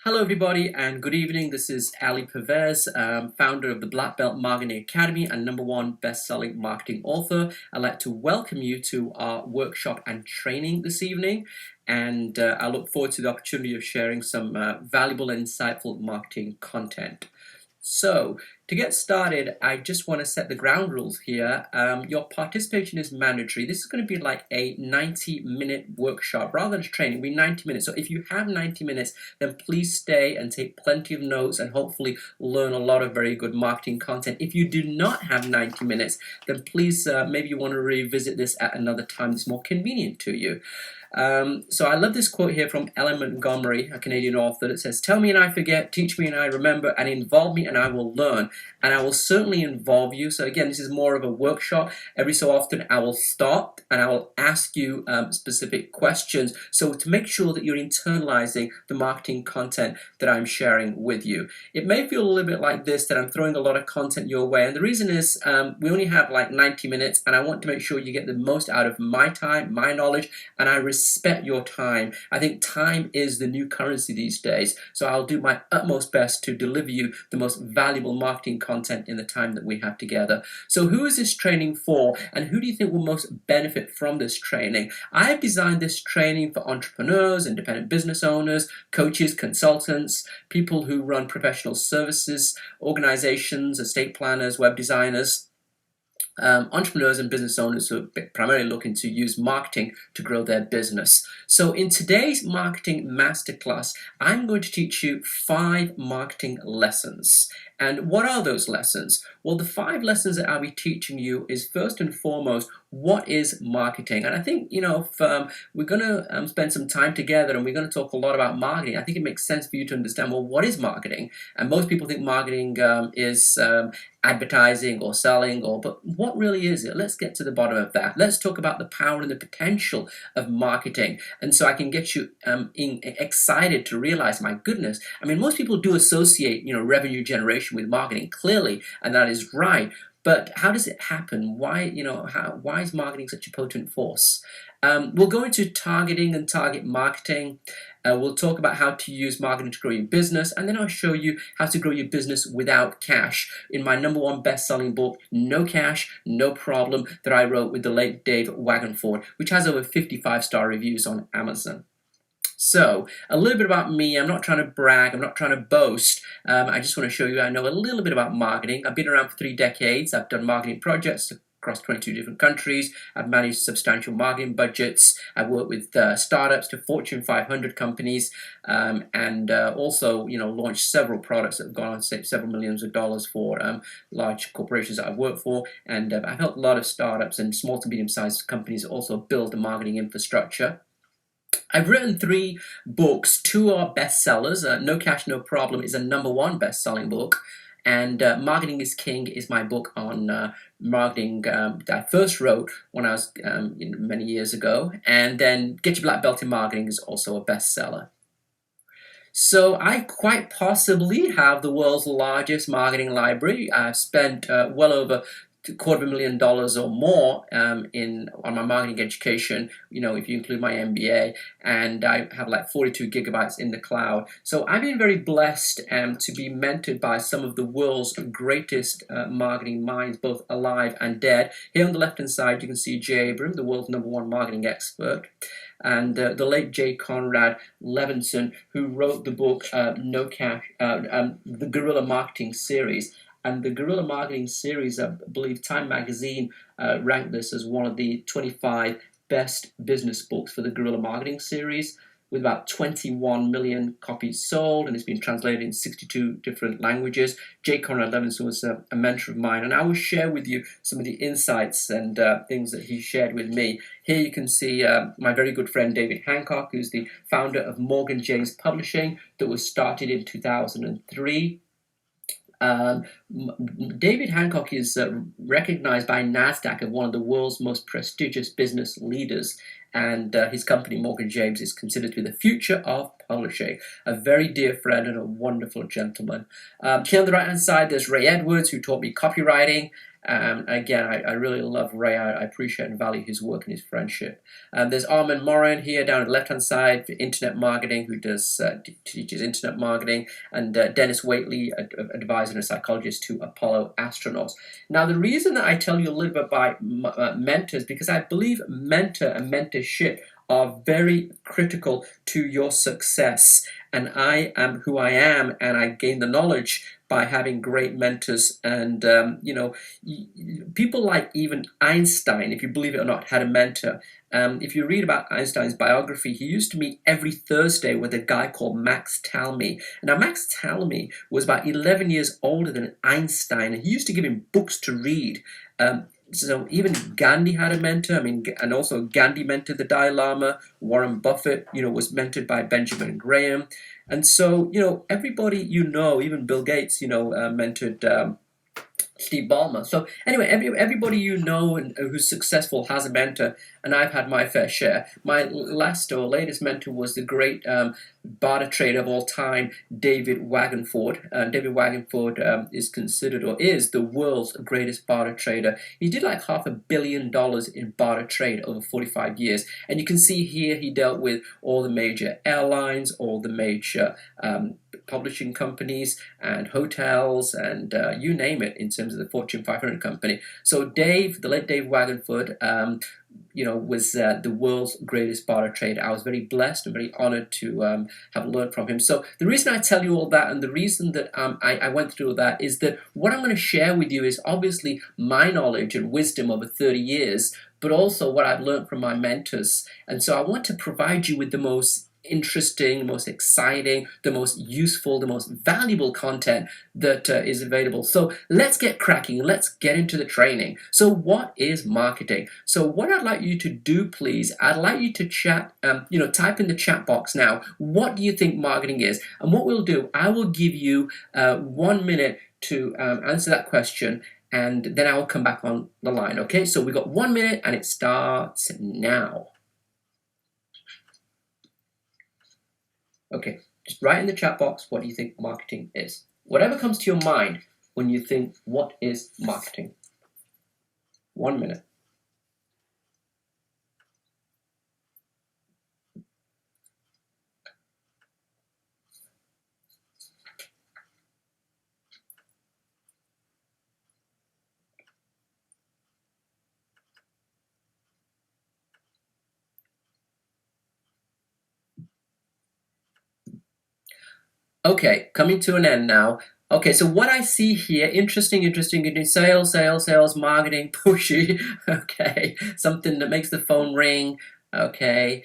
Hello, everybody, and good evening. This is Ali Pervez, founder of the Black Belt Marketing Academy and #1 best-selling marketing author. I'd like to welcome you to our workshop and training this evening, and I look forward to the opportunity of sharing some valuable and insightful marketing content. So, to get started, I just want to set the ground rules here. Your participation is mandatory. This is going to be like a 90-minute workshop rather than training. It'll be 90 minutes. So if you have 90 minutes, then please stay and take plenty of notes and hopefully learn a lot of very good marketing content. If you do not have 90 minutes, then please maybe you want to revisit this at another time that's more convenient to you. So I love this quote here from Ellen Montgomery, a Canadian author, that says, "Tell me and I forget, teach me and I remember, and involve me and I will learn." And I will certainly involve you. So again, this is more of a workshop. Every so often I will stop and I will ask you specific questions. So to make sure that you're internalizing the marketing content that I'm sharing with you. It may feel a little bit like this, that I'm throwing a lot of content your way. And the reason is we only have like 90 minutes and I want to make sure you get the most out of my time, my knowledge, and I respect your time. I think time is the new currency these days. So I'll do my utmost best to deliver you the most valuable marketing content in the time that we have together. So who is this training for, and who do you think will most benefit from this training? I have designed this training for entrepreneurs, independent business owners, coaches, consultants, people who run professional services, organizations, estate planners, web designers, entrepreneurs and business owners who are primarily looking to use marketing to grow their business. So in today's marketing masterclass, I'm going to teach you 5 marketing lessons. And what are those lessons? Well, the 5 lessons that I'll be teaching you is first and foremost, what is marketing? And I think, if we're going to spend some time together and we're going to talk a lot about marketing, I think it makes sense for you to understand, well, what is marketing? And most people think marketing is advertising or selling, but what really is it? Let's get to the bottom of that. Let's talk about the power and the potential of marketing. And so I can get you excited to realize, my goodness, I mean, most people do associate, revenue generation with marketing, clearly, and that is right. But how does it happen? Why is marketing such a potent force? We'll go into targeting and target marketing. We'll talk about how to use marketing to grow your business, and then I'll show you how to grow your business without cash in my #1 best-selling book, No Cash, No Problem, that I wrote with the late Dave Wagonford, which has over 55-star reviews on Amazon. So, a little bit about me. I'm not trying to brag, I'm not trying to boast. I just want to show you I know a little bit about marketing. I've been around for 3 decades. I've done marketing projects across 22 different countries. I've managed substantial marketing budgets. I've worked with startups to Fortune 500 companies, and also, launched several products that have gone on to save several millions of dollars for large corporations that I've worked for. And I've helped a lot of startups and small to medium-sized companies also build the marketing infrastructure. I've written 3 books. 2 are bestsellers. No Cash, No Problem is a #1 best-selling book. And Marketing is King is my book on marketing that I first wrote when I was many years ago. And then Get Your Black Belt in Marketing is also a bestseller. So I quite possibly have the world's largest marketing library. I've spent well over $250,000 or more on my marketing education, if you include my MBA, and I have like 42 gigabytes in the cloud. So I've been very blessed to be mentored by some of the world's greatest marketing minds, both alive and dead. Here on the left hand side you can see Jay Abram, the world's #1 marketing expert, and the late J. Conrad Levinson, who wrote the book No Cash, the Guerrilla Marketing Series. And the Guerrilla Marketing Series, I believe Time Magazine ranked this as one of the 25 best business books for the Guerrilla Marketing Series, with about 21 million copies sold, and it's been translated in 62 different languages. J. Conrad Levinson was a mentor of mine, and I will share with you some of the insights and things that he shared with me. Here you can see my very good friend David Hancock, who's the founder of Morgan James Publishing, that was started in 2003. David Hancock is recognized by NASDAQ as one of the world's most prestigious business leaders, and his company, Morgan James, is considered to be the future of Publishing. A very dear friend and a wonderful gentleman. Here on the right hand side, there's Ray Edwards, who taught me copywriting. Again, I really love Ray. I appreciate and value his work and his friendship. There's Armand Morin here down at the left-hand side for internet marketing, who does teaches internet marketing, and Dennis Waitley, advisor and a psychologist to Apollo astronauts. Now, the reason that I tell you a little bit about mentors, because I believe mentor and mentorship are very critical to your success. And I am who I am, and I gain the knowledge by having great mentors. And people like even Einstein, if you believe it or not, had a mentor. If you read about Einstein's biography, he used to meet every Thursday with a guy called Max Talmy. Now, Max Talmy was about 11 years older than Einstein, and he used to give him books to read. So even Gandhi had a mentor. And also Gandhi mentored the Dalai Lama. Warren Buffett, was mentored by Benjamin Graham. And so, everybody even Bill Gates, mentored Steve Ballmer. So anyway, everybody and who's successful has a mentor, and I've had my fair share. My latest mentor was the great barter trader of all time, David Wagenford. David Wagenford is considered, or is, the world's greatest barter trader. He did like $500 million in barter trade over 45 years. And you can see here he dealt with all the major airlines, all the major publishing companies and hotels, and you name it, in terms of the Fortune 500 company. So the late Dave Wagenford, was the world's greatest barter trader. I was very blessed and very honored to have learned from him. So the reason I tell you all that, and the reason that I went through all that, is that what I'm going to share with you is obviously my knowledge and wisdom over 30 years, but also what I've learned from my mentors. And so I want to provide you with the most interesting, most exciting, the most useful, the most valuable content that is available. So let's get cracking. Let's get into the training. So what is marketing? So what I'd like you to do, please, I'd like you to chat, type in the chat box now, what do you think marketing is? And what we'll do, I will give you 1 minute to answer that question, and then I will come back on the line. Okay, so we've got 1 minute and it starts now. Okay, just write in the chat box, what do you think marketing is? Whatever comes to your mind when you think, what is marketing? 1 minute. Okay, coming to an end now. Okay, so what I see here, interesting, sales, marketing, pushy, okay, something that makes the phone ring, okay,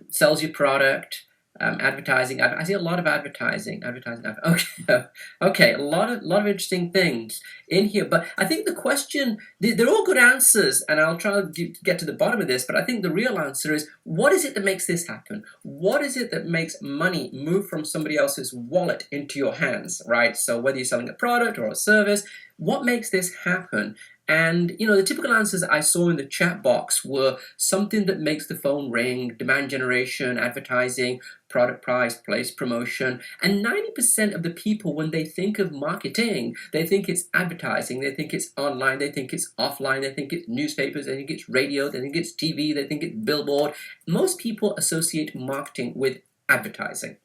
sells your product, advertising. I see a lot of advertising. Okay, a lot of interesting things in here. But I think the question, they're all good answers, and I'll try to get to the bottom of this. But I think the real answer is, what is it that makes this happen? What is it that makes money move from somebody else's wallet into your hands, right? So whether you're selling a product or a service, what makes this happen? And, the typical answers I saw in the chat box were something that makes the phone ring, demand generation, advertising, product price, place promotion. And 90% of the people, when they think of marketing, they think it's advertising, they think it's online, they think it's offline, they think it's newspapers, they think it's radio, they think it's TV, they think it's billboard. Most people associate marketing with advertising.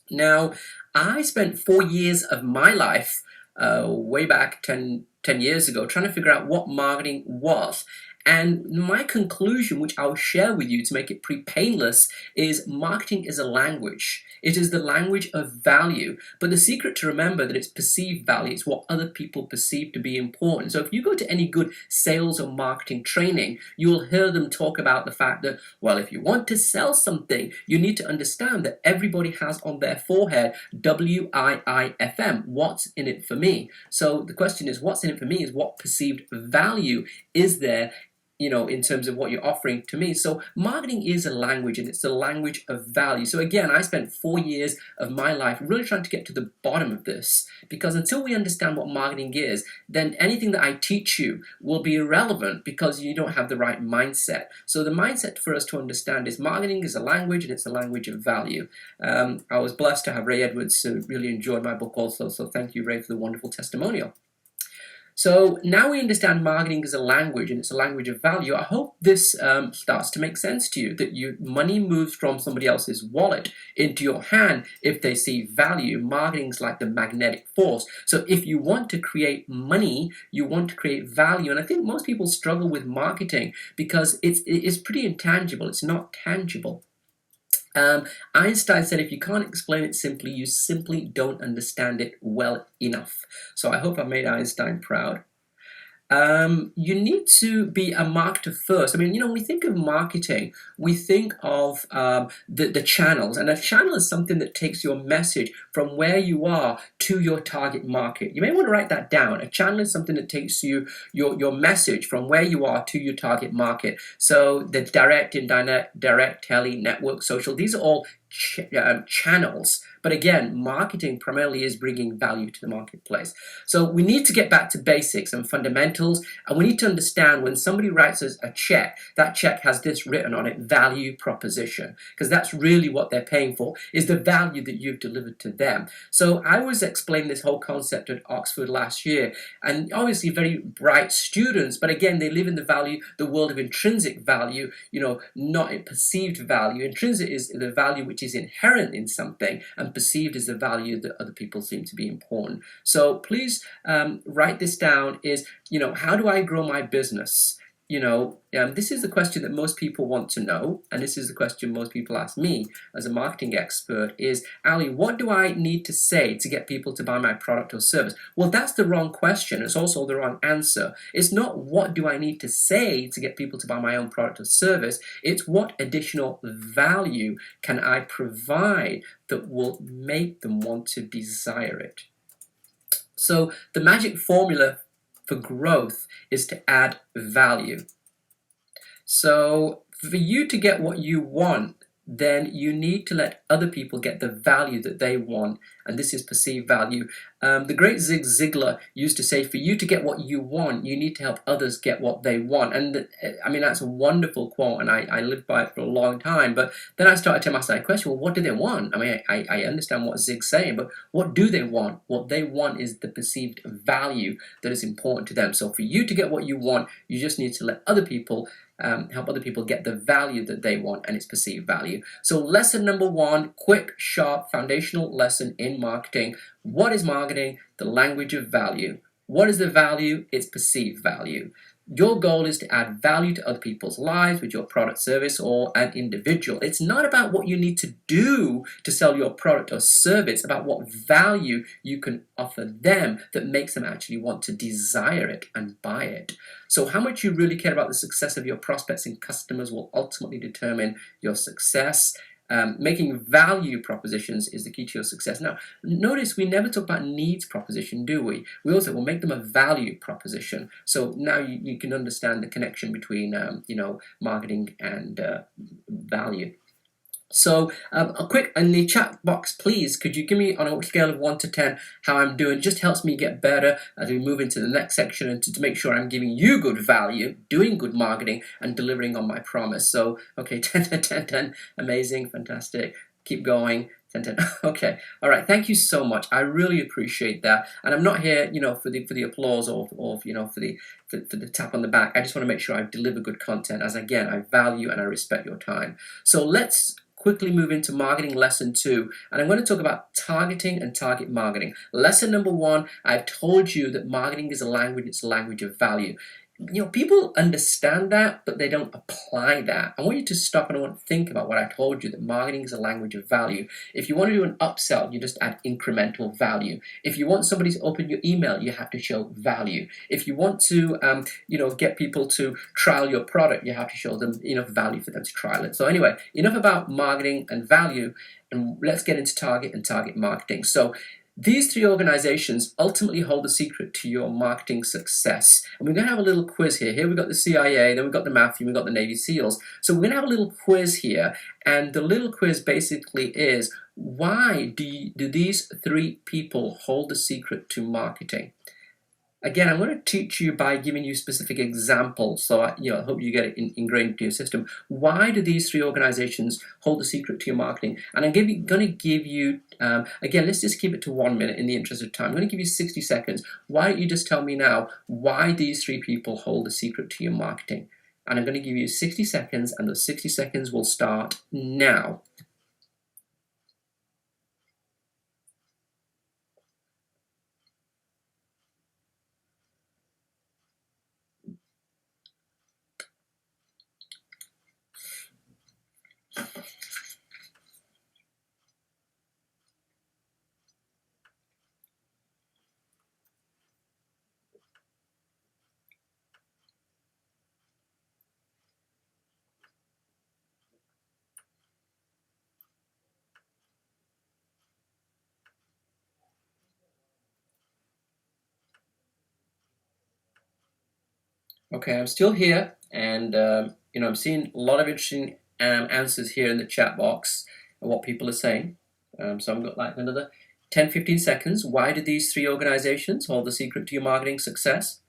Now, I spent 4 years of my life, way back 10 years ago, trying to figure out what marketing was. And my conclusion, which I'll share with you to make it pretty painless, is marketing is a language. It is the language of value. But the secret to remember that it's perceived value. It's what other people perceive to be important. So if you go to any good sales or marketing training, you will hear them talk about the fact that, well, if you want to sell something, you need to understand that everybody has on their forehead WIIFM, what's in it for me. So the question is, what's in it for me is what perceived value is there in terms of what you're offering to me. So marketing is a language, and it's a language of value. So again, I spent 4 years of my life really trying to get to the bottom of this, because until we understand what marketing is, then anything that I teach you will be irrelevant because you don't have the right mindset. So the mindset for us to understand is marketing is a language, and it's a language of value. I was blessed to have Ray Edwards, who really enjoyed my book also. So thank you, Ray, for the wonderful testimonial. So now we understand marketing is a language, and it's a language of value. I hope this starts to make sense to you, that money moves from somebody else's wallet into your hand if they see value. Marketing is like the magnetic force. So if you want to create money, you want to create value. And I think most people struggle with marketing because it's pretty intangible. It's not tangible. Einstein said if you can't explain it simply, you simply don't understand it well enough. So I hope I made Einstein proud. You need to be a marketer first. I mean, when we think of marketing, we think of the channels. And a channel is something that takes your message from where you are to your target market. You may want to write that down. A channel is something that takes your message from where you are to your target market. So the direct, indirect, direct, tele, network, social, these are all channels. But again, marketing primarily is bringing value to the marketplace. So we need to get back to basics and fundamentals, and we need to understand when somebody writes us a check, that check has this written on it: value proposition, because that's really what they're paying for, is the value that you've delivered to them. So I was explaining this whole concept at Oxford last year, and obviously very bright students, but again, they live in the world of intrinsic value, not perceived value. Intrinsic is the value which is inherent in something, and perceived as the value that other people seem to be important. So please write this down: is, how do I grow my business? This is the question that most people want to know, and this is the question most people ask me as a marketing expert: is, Ali, what do I need to say to get people to buy my product or service? Well, that's the wrong question. It's also the wrong answer. It's not what do I need to say to get people to buy my own product or service. It's what additional value can I provide that will make them want to desire it. So the magic formula for growth is to add value. So for you to get what you want, then you need to let other people get the value that they want, and this is perceived value. The great Zig Ziglar used to say, for you to get what you want, you need to help others get what they want. And I mean, that's a wonderful quote, and I lived by it for a long time. But then I started to ask that question: well, what do they want? I mean, I understand what Zig's saying, but what do they want? What they want is the perceived value that is important to them. So for you to get what you want, you just need to let other people help other people get the value that they want, and it's perceived value. So lesson number 1, quick, sharp, foundational lesson in marketing. What is marketing? The language of value. What is the value? It's perceived value. Your goal is to add value to other people's lives with your product, service, or an individual. It's not about what you need to do to sell your product or service. It's about what value you can offer them that makes them actually want to desire it and buy it. So how much you really care about the success of your prospects and customers will ultimately determine your success. Making value propositions is the key to your success. Now, notice we never talk about needs proposition, do we? We also will make them a value proposition. So now you can understand the connection between, marketing and value. So a quick, in the chat box, please, could you give me on a scale of 1 to 10 how I'm doing? It just helps me get better as we move into the next section, and to make sure I'm giving you good value, doing good marketing, and delivering on my promise. So, okay, 10, 10, 10, 10, amazing, fantastic. Keep going. 10, 10. Okay, all right. Thank you so much. I really appreciate that. And I'm not here, for the applause or for the tap on the back. I just want to make sure I deliver good content, as again, I value and I respect your time. So let's quickly move into marketing lesson 2, and I'm going to talk about targeting and target marketing. Lesson number 1, I've told you that marketing is a language. It's a language of value. People understand that, but they don't apply that. I want you to stop and I want to think about what I told you, that marketing is a language of value. If you want to do an upsell, you just add incremental value. If you want somebody to open your email, you have to show value. If you want to, get people to trial your product, you have to show them enough value for them to trial it. So anyway, enough about marketing and value, and let's get into target and target marketing. So These three organizations ultimately hold the secret to your marketing success. And we're going to have a little quiz here. Here we've got the CIA, then we've got the Mafia, we've got the Navy SEALs. So we're going to have a little quiz here. And the little quiz basically is, why do these three people hold the secret to marketing? Again, I'm going to teach you by giving you specific examples, so I hope you get it ingrained into your system. Why do these three organizations hold the secret to your marketing? And I'm going to give you, again, let's just keep it to 1 minute in the interest of time. I'm going to give you 60 seconds. Why don't you just tell me now why these three people hold the secret to your marketing? And I'm going to give you 60 seconds, and those 60 seconds will start now. Okay, I'm still here, and I'm seeing a lot of interesting answers here in the chat box and what people are saying. So I've got like another 10-15 seconds. Why do these three organizations hold the secret to your marketing success?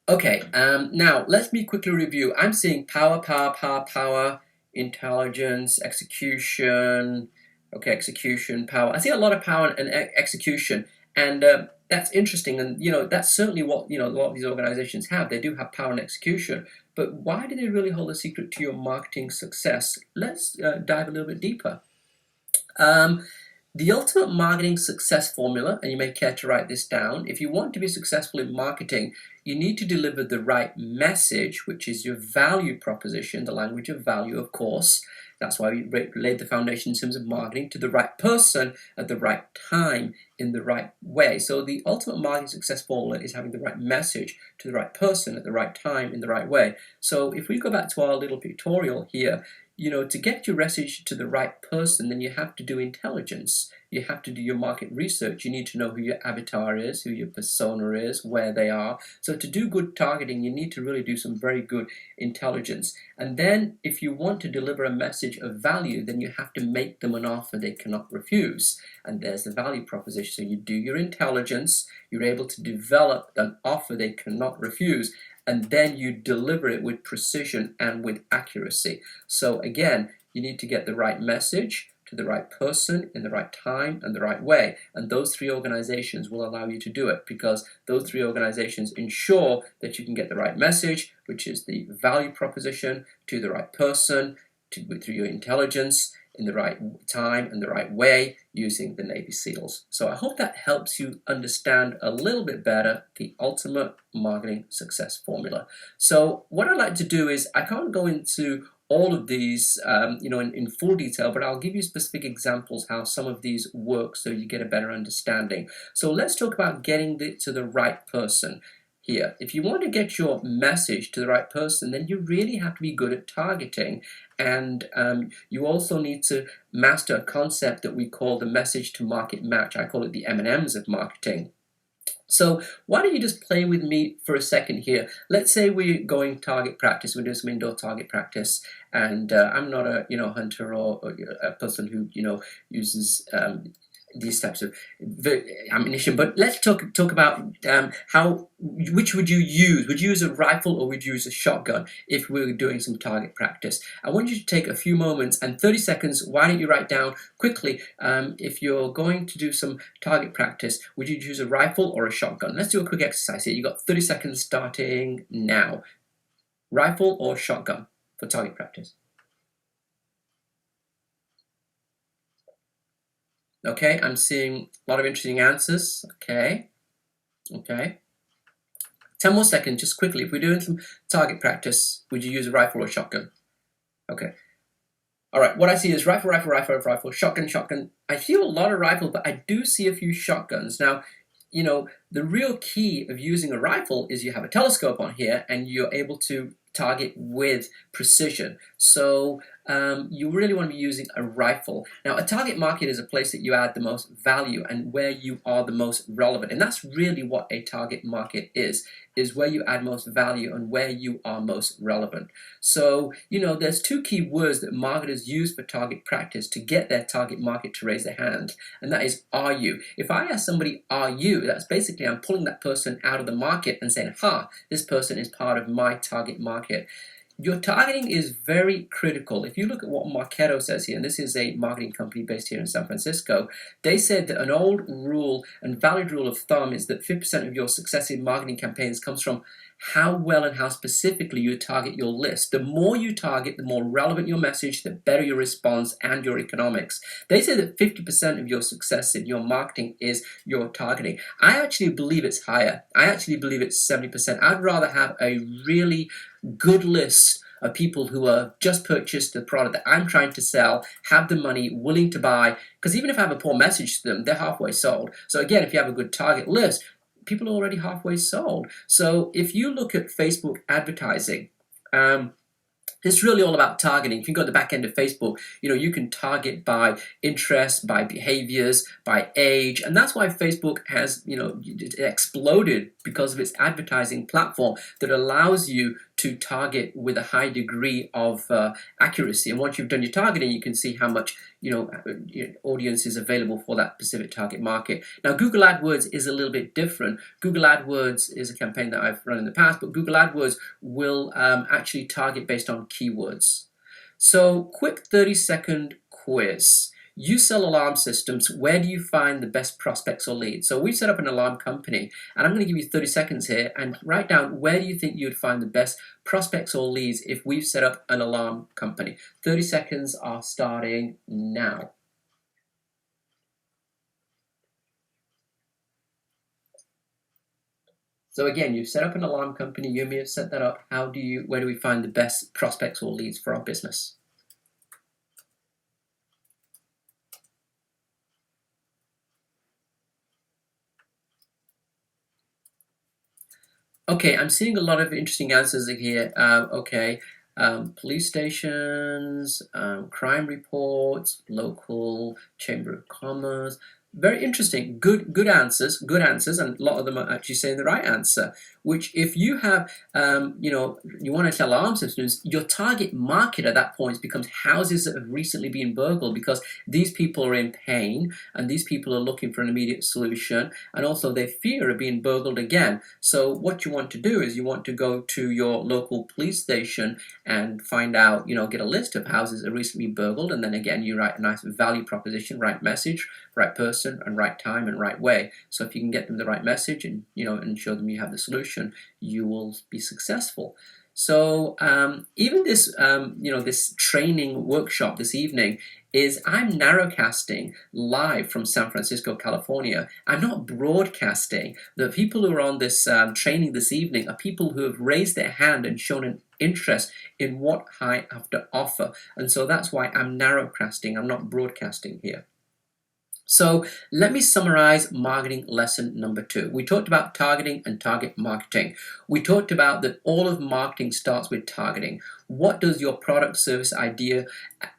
Okay, now let me quickly review. I'm seeing power, power, power, power, intelligence, execution. Okay, execution, power. I see a lot of power and execution, and that's interesting. And that's certainly what a lot of these organizations have. They do have power and execution. But why do they really hold the secret to your marketing success? Let's dive a little bit deeper. The ultimate marketing success formula, and you may care to write this down, if you want to be successful in marketing, you need to deliver the right message, which is your value proposition, the language of value, of course. That's why we laid the foundation in terms of marketing, to the right person at the right time in the right way. So the ultimate marketing success formula is having the right message to the right person at the right time in the right way. So if we go back to our little pictorial here, to get your message to the right person, then you have to do intelligence. You have to do your market research. You need to know who your avatar is, who your persona is, where they are. So to do good targeting, you need to really do some very good intelligence. And then if you want to deliver a message of value, then you have to make them an offer they cannot refuse. And there's the value proposition. So you do your intelligence, you're able to develop an offer they cannot refuse, and then you deliver it with precision and with accuracy. So again, you need to get the right message to the right person in the right time and the right way. And those three organizations will allow you to do it, because those three organizations ensure that you can get the right message, which is the value proposition, to the right person, through your intelligence, in the right time and the right way, using the Navy SEALs. So I hope that helps you understand a little bit better the ultimate marketing success formula. So what I'd like to do is, I can't go into all of these in full detail, but I'll give you specific examples how some of these work so you get a better understanding. So let's talk about getting it to the right person. Here, if you want to get your message to the right person, then you really have to be good at targeting, and you also need to master a concept that we call the message to market match. I call it the M&Ms of marketing. So why don't you just play with me for a second here. Let's say we're going target practice, we're doing some indoor target practice, and I'm not a hunter or a person who uses these types of ammunition, but let's talk about which would you use? Would you use a rifle or would you use a shotgun if we were doing some target practice? I want you to take a few moments and 30 seconds. Why don't you write down quickly, if you're going to do some target practice, would you use a rifle or a shotgun? Let's do a quick exercise here. You've got 30 seconds starting now. Rifle or shotgun for target practice? Okay, I'm seeing a lot of interesting answers. Okay. 10 more seconds, just quickly. If we're doing some target practice, would you use a rifle or a shotgun? Okay. All right, what I see is rifle, shotgun. I feel a lot of rifle, but I do see a few shotguns. Now, the real key of using a rifle is you have a telescope on here and you're able to target with precision. So you really want to be using a rifle. Now, a target market is a place that you add the most value and where you are the most relevant. And that's really what a target market is where you add most value and where you are most relevant. So, there's two key words that marketers use for target practice to get their target market to raise their hand, and that is, are you? If I ask somebody, are you? That's basically I'm pulling that person out of the market and saying, this person is part of my target market. Your targeting is very critical. If you look at what Marketo says here, and this is a marketing company based here in San Francisco, they said that an old rule and valid rule of thumb is that 50% of your success in marketing campaigns comes from how well and how specifically you target your list. The more you target, the more relevant your message, the better your response and your economics. They say that 50% of your success in your marketing is your targeting. I actually believe it's higher. I actually believe it's 70%. I'd rather have a really good list of people who have just purchased the product that I'm trying to sell, have the money, willing to buy, because even if I have a poor message to them, they're halfway sold. So again, if you have a good target list, people are already halfway sold. So if you look at Facebook advertising, it's really all about targeting. If you go to the back end of Facebook, you can target by interest, by behaviors, by age, and that's why Facebook has, exploded because of its advertising platform that allows you to target with a high degree of accuracy. And once you've done your targeting, you can see how much audience is available for that specific target market. Now, Google AdWords is a little bit different. Google AdWords is a campaign that I've run in the past, but Google AdWords will actually target based on keywords. So, quick 30-second quiz. You sell alarm systems. Where do you find the best prospects or leads? So we've set up an alarm company, and I'm going to give you 30 seconds here and write down where do you think you'd find the best prospects or leads if we've set up an alarm company. 30 seconds are starting now. So again, you've set up an alarm company. You may have set that up. Where do we find the best prospects or leads for our business? Okay, I'm seeing a lot of interesting answers here. Police stations, crime reports, local chamber of commerce. Very interesting. Good answers, and a lot of them are actually saying the right answer. Which, if you have, you want to sell alarm systems, your target market at that point becomes houses that have recently been burgled, because these people are in pain and these people are looking for an immediate solution, and also they fear of being burgled again. So what you want to do is you want to go to your local police station and find out, get a list of houses that are recently burgled, and then again you write a nice value proposition, right message, right person, and right time and right way. So if you can get them the right message and and show them you have the solution, you will be successful. So even this this training workshop this evening is I'm narrowcasting live from San Francisco, California. I'm not broadcasting. The people who are on this training this evening are people who have raised their hand and shown an interest in what I have to offer. And so that's why I'm narrowcasting. I'm not broadcasting here. So let me summarize marketing lesson number 2. We talked about targeting and target marketing. We talked about that all of marketing starts with targeting. What does your product, service, idea,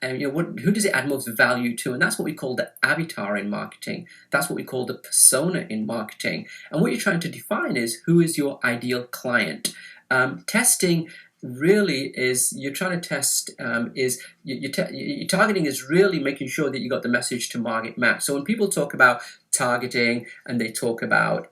who does it add most value to? And that's what we call the avatar in marketing. That's what we call the persona in marketing. And what you're trying to define is who is your ideal client. Testing really is you're trying to test your targeting is really making sure that you got the message to market match. So when people talk about targeting and they talk about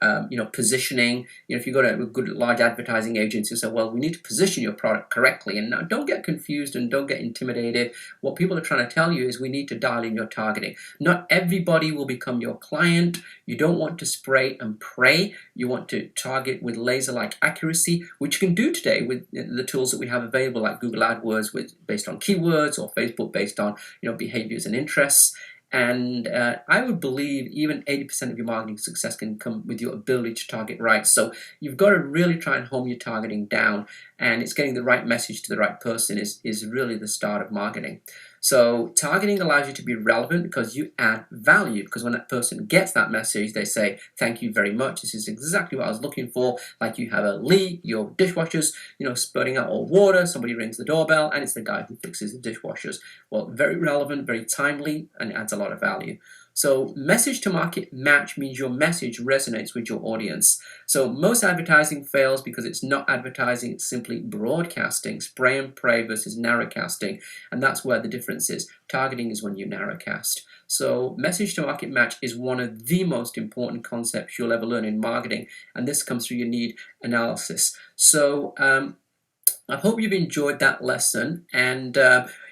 positioning, if you go to a good large advertising agency, say, well, we need to position your product correctly. And now don't get confused and don't get intimidated. What people are trying to tell you is we need to dial in your targeting. Not everybody will become your client. You don't want to spray and pray. You want to target with laser-like accuracy, which you can do today with the tools that we have available, like Google AdWords based on keywords, or Facebook based on behaviors and interests. And I would believe even 80% of your marketing success can come with your ability to target right. So you've got to really try and hone your targeting down, and it's getting the right message to the right person is really the start of marketing. So targeting allows you to be relevant because you add value, because when that person gets that message, they say, thank you very much, this is exactly what I was looking for. Like you have a leak, your dishwasher's, spurting out all water, somebody rings the doorbell, and it's the guy who fixes the dishwashers. Well, very relevant, very timely, and it adds a lot of value. So message to market match means your message resonates with your audience. So most advertising fails because it's not advertising, it's simply broadcasting, spray and pray versus narrowcasting. And that's where the difference is. Targeting is when you narrowcast. So message to market match is one of the most important concepts you'll ever learn in marketing. And this comes through your need analysis. So I hope you've enjoyed that lesson. And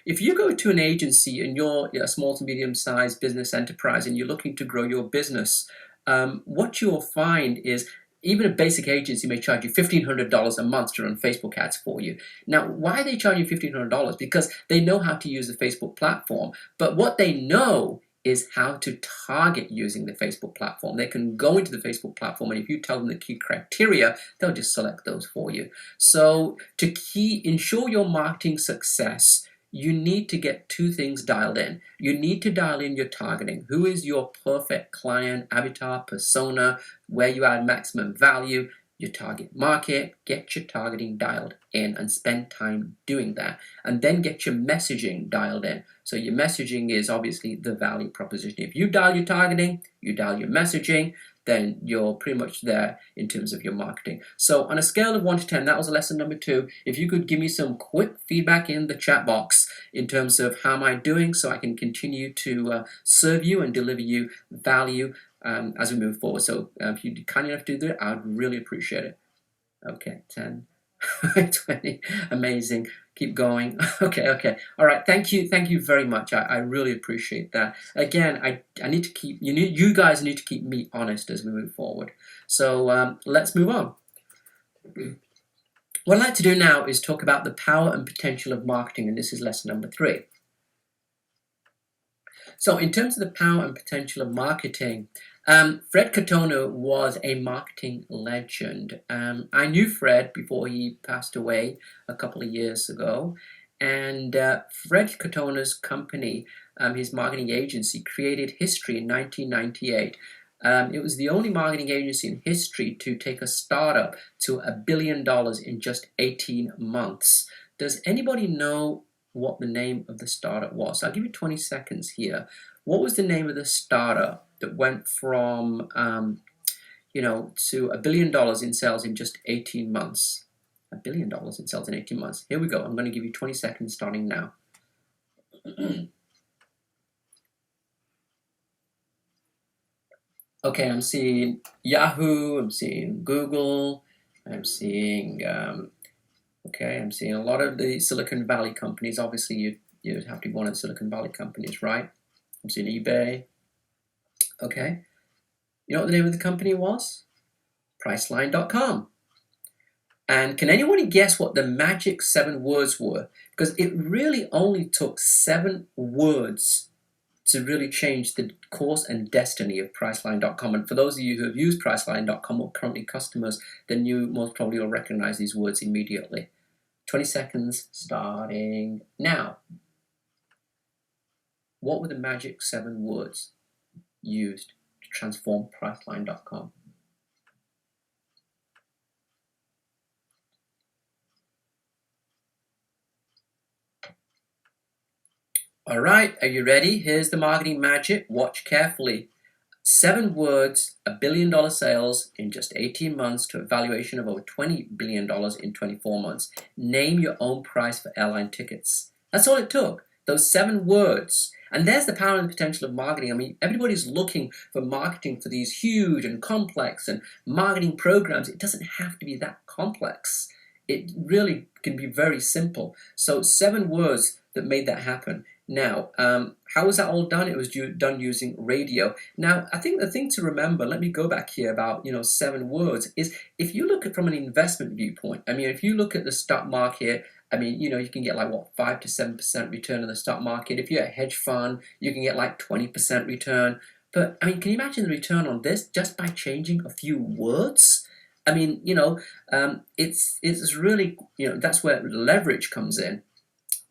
if you go to an agency and you're a small to medium-sized business enterprise and you're looking to grow your business, what you'll find is even a basic agency may charge you $1,500 a month to run Facebook ads for you. Now, why are they charging you $1,500? Because they know how to use the Facebook platform. But what they know is how to target using the Facebook platform. They can go into the Facebook platform, and if you tell them the key criteria, they'll just select those for you. So to ensure your marketing success, you need to get two things dialed in. You need to dial in your targeting. Who is your perfect client, avatar, persona, where you add maximum value, your target market. Get your targeting dialed in and spend time doing that. And then get your messaging dialed in. So your messaging is obviously the value proposition. If you dial your targeting, you dial your messaging, then you're pretty much there in terms of your marketing. So on a scale of 1 to 10, that was lesson number 2. If you could give me some quick feedback in the chat box in terms of how am I doing, so I can continue to serve you and deliver you value as we move forward. So if you'd be kind enough to do that, I'd really appreciate it. Okay, 10, 20, amazing. Keep going. Okay. All right. Thank you very much. I really appreciate that. Again, I need to keep you guys need to keep me honest as we move forward. So let's move on. What I'd like to do now is talk about the power and potential of marketing, and this is lesson number 3. So in terms of the power and potential of marketing, Fred Katona was a marketing legend. I knew Fred before he passed away a couple of years ago, and Fred Katona's company, his marketing agency, created history in 1998. It was the only marketing agency in history to take a startup to $1 billion in just 18 months. Does anybody know what the name of the startup was? I'll give you 20 seconds here. What was the name of the startup that went from, to $1 billion in sales in just 18 months? $1 billion in sales in 18 months. Here we go. I'm going to give you 20 seconds starting now. Okay, I'm seeing Yahoo, I'm seeing Google, I'm seeing, I'm seeing a lot of the Silicon Valley companies. Obviously, you'd have to be one of the Silicon Valley companies, right? I'm seeing eBay. Okay. You know what the name of the company was? Priceline.com. And can anybody guess what the magic 7 words were? Because it really only took 7 words to really change the course and destiny of Priceline.com. And for those of you who have used Priceline.com or currently customers, then you most probably will recognize these words immediately. 20 seconds starting now. What were the magic 7 words used to transform Priceline.com? All right, are you ready? Here's the marketing magic. Watch carefully. 7 words, $1 billion sales in just 18 months to a valuation of over $20 billion in 24 months. Name your own price for airline tickets. That's all it took. Those 7 words. And there's the power and the potential of marketing. I mean, everybody's looking for marketing for these huge and complex and marketing programs. It doesn't have to be that complex. It really can be very simple. So 7 words that made that happen. Now, how was that all done? It was done using radio. Now, I think the thing to remember, let me go back here about, 7 words, is if you look at from an investment viewpoint, I mean, if you look at the stock market, I mean, you can get like, 5 to 7% return on the stock market. If you're a hedge fund, you can get like 20% return. But, I mean, can you imagine the return on this just by changing a few words? I mean, it's really, that's where leverage comes in.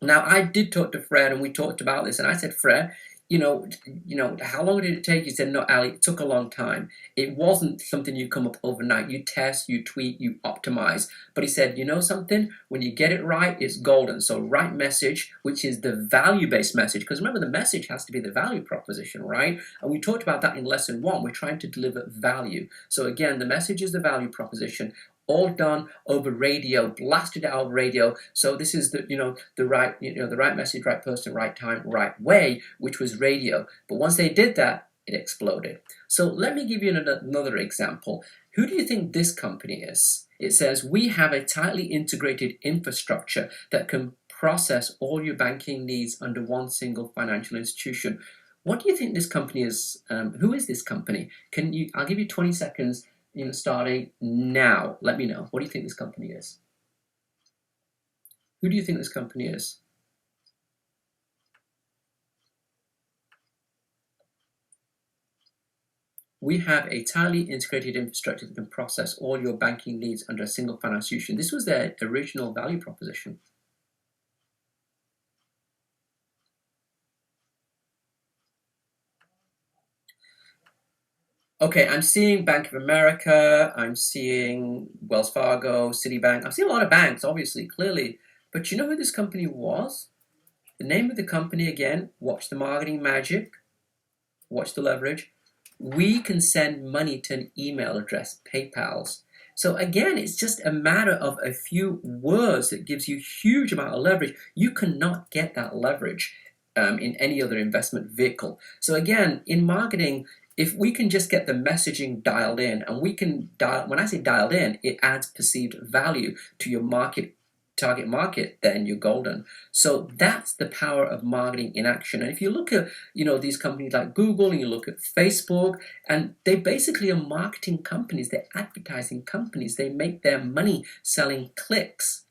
Now, I did talk to Fred, and we talked about this, and I said, Fred, how long did it take? He said, no, Ali, it took a long time. It wasn't something you come up overnight. You test, you tweak, you optimize. But he said, you know something? When you get it right, it's golden. So right message, which is the value-based message, because remember, the message has to be the value proposition, right? And we talked about that in lesson 1. We're trying to deliver value. So again, the message is the value proposition, all done over radio, blasted out over radio. So this is the right message, right person, right time, right way, which was radio. But once they did that, it exploded. So let me give you another example. Who do you think this company is? It says, we have a tightly integrated infrastructure that can process all your banking needs under one single financial institution. What do you think this company is? Who is this company? I'll give you 20 seconds, starting now. Let me know. What do you think this company is? Who do you think this company is? We have a tightly integrated infrastructure that can process all your banking needs under a single financial institution. This was their original value proposition. Okay, I'm seeing Bank of America, I'm seeing Wells Fargo, Citibank. I'm seeing a lot of banks, obviously, clearly. But you know who this company was? The name of the company, again, watch the marketing magic, watch the leverage. We can send money to an email address, PayPal's. So again, it's just a matter of a few words that gives you huge amount of leverage. You cannot get that leverage in any other investment vehicle. So again, in marketing, if we can just get the messaging dialed in, and we can dial, when I say dialed in, it adds perceived value to your target market, then you're golden. So that's the power of marketing in action. And if you look at these companies like Google, and you look at Facebook, and they basically are marketing companies, they're advertising companies, they make their money selling clicks.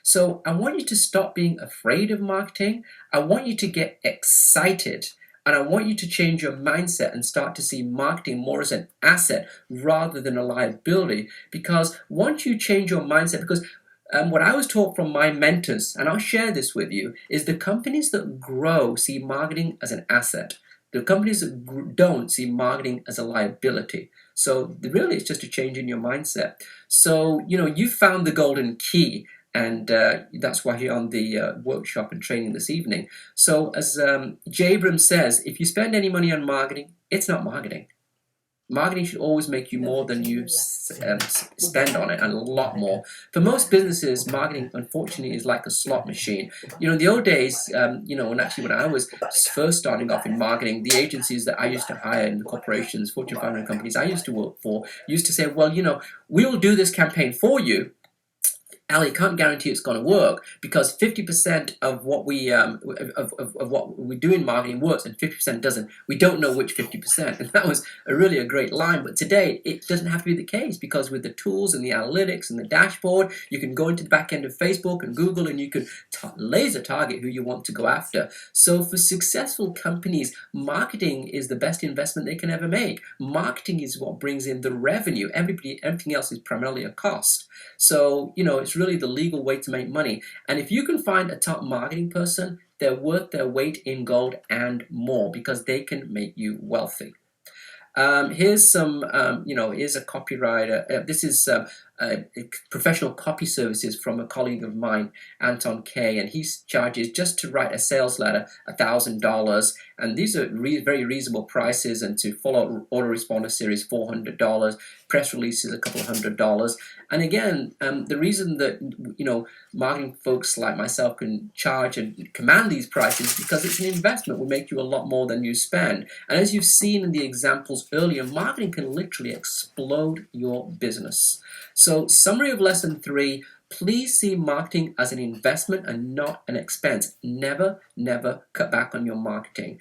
So I want you to stop being afraid of marketing. I want you to get excited. And I want you to change your mindset and start to see marketing more as an asset rather than a liability. Because once you change your mindset, because what I was taught from my mentors, and I'll share this with you, is the companies that grow see marketing as an asset. The companies that don't see marketing as a liability. So really, it's just a change in your mindset. So, you found the golden key. And that's why you're on the workshop and training this evening. So as J. Abrams says, if you spend any money on marketing, it's not marketing. Marketing should always make you more than you spend on it, and a lot more. For most businesses, marketing, unfortunately, is like a slot machine. In the old days, and actually when I was first starting off in marketing, the agencies that I used to hire in the corporations, Fortune 500 companies I used to work for, used to say, well, we'll do this campaign for you. Ali, can't guarantee it's going to work because 50% of what we what we do in marketing works and 50% doesn't. We don't know which 50%, and that was really a great line. But today it doesn't have to be the case because with the tools and the analytics and the dashboard, you can go into the back end of Facebook and Google, and you can laser target who you want to go after. So for successful companies, marketing is the best investment they can ever make. Marketing is what brings in the revenue. Everything else is primarily a cost. So it's really the legal way to make money. And if you can find a top marketing person, they're worth their weight in gold and more because they can make you wealthy. Here's some, here's a copywriter. This is professional copy services from a colleague of mine, Anton Kay, and he charges just to write a sales letter $1,000, and these are very reasonable prices. And to follow autoresponder series, $400. Press releases, a couple of $100. And again, the reason that marketing folks like myself can charge and command these prices is because it's an investment. Will make you a lot more than you spend. And as you've seen in the examples earlier, marketing can literally explode your business. So, summary of lesson 3. Please see marketing as an investment and not an expense. Never, never cut back on your marketing.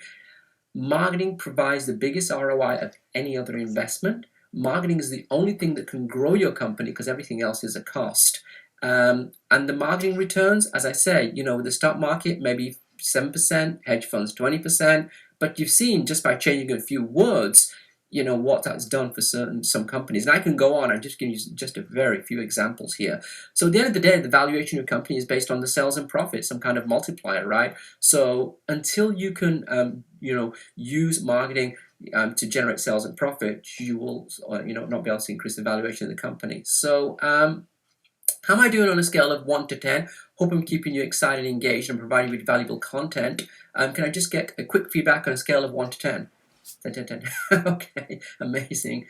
Marketing provides the biggest ROI of any other investment. Marketing is the only thing that can grow your company because everything else is a cost. And the marketing returns, as I say, the stock market, maybe 7%, hedge funds 20%. But you've seen just by changing a few words, what that's done for some companies. And I can go on. I'm just giving you just a very few examples here. So at the end of the day, the valuation of your company is based on the sales and profit, some kind of multiplier, right? So until you can use marketing to generate sales and profit, you will not be able to increase the valuation of the company. So how am I doing on a scale of 1 to 10? Hope I'm keeping you excited, engaged, and providing you with valuable content. Can I just get a quick feedback on a scale of 1 to 10? 10, 10, 10. Okay, amazing.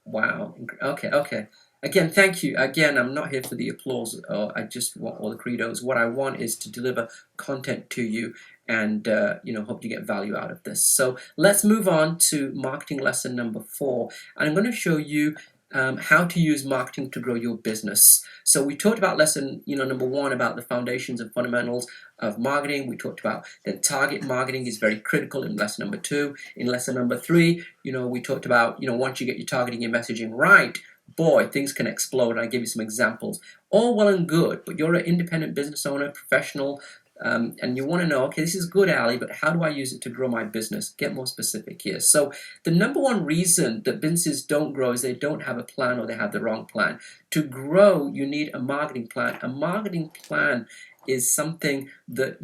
Wow. Okay. Again, thank you. Again, I'm not here for the applause. I just want all the credos. What I want is to deliver content to you and hope you get value out of this. So let's move on to marketing lesson number 4. And I'm going to show you how to use marketing to grow your business. So we talked about lesson number 1 about the foundations and fundamentals of marketing. We talked about that target marketing is very critical in lesson number 2. In lesson number 3, we talked about once you get your targeting and messaging right, boy, things can explode. I give you some examples. All well and good, but you're an independent business owner, professional, and you want to know, okay, this is good, Ali, but how do I use it to grow my business? Get more specific here. So the number 1 reason that businesses don't grow is they don't have a plan or they have the wrong plan. To grow, you need a marketing plan. A marketing plan is something that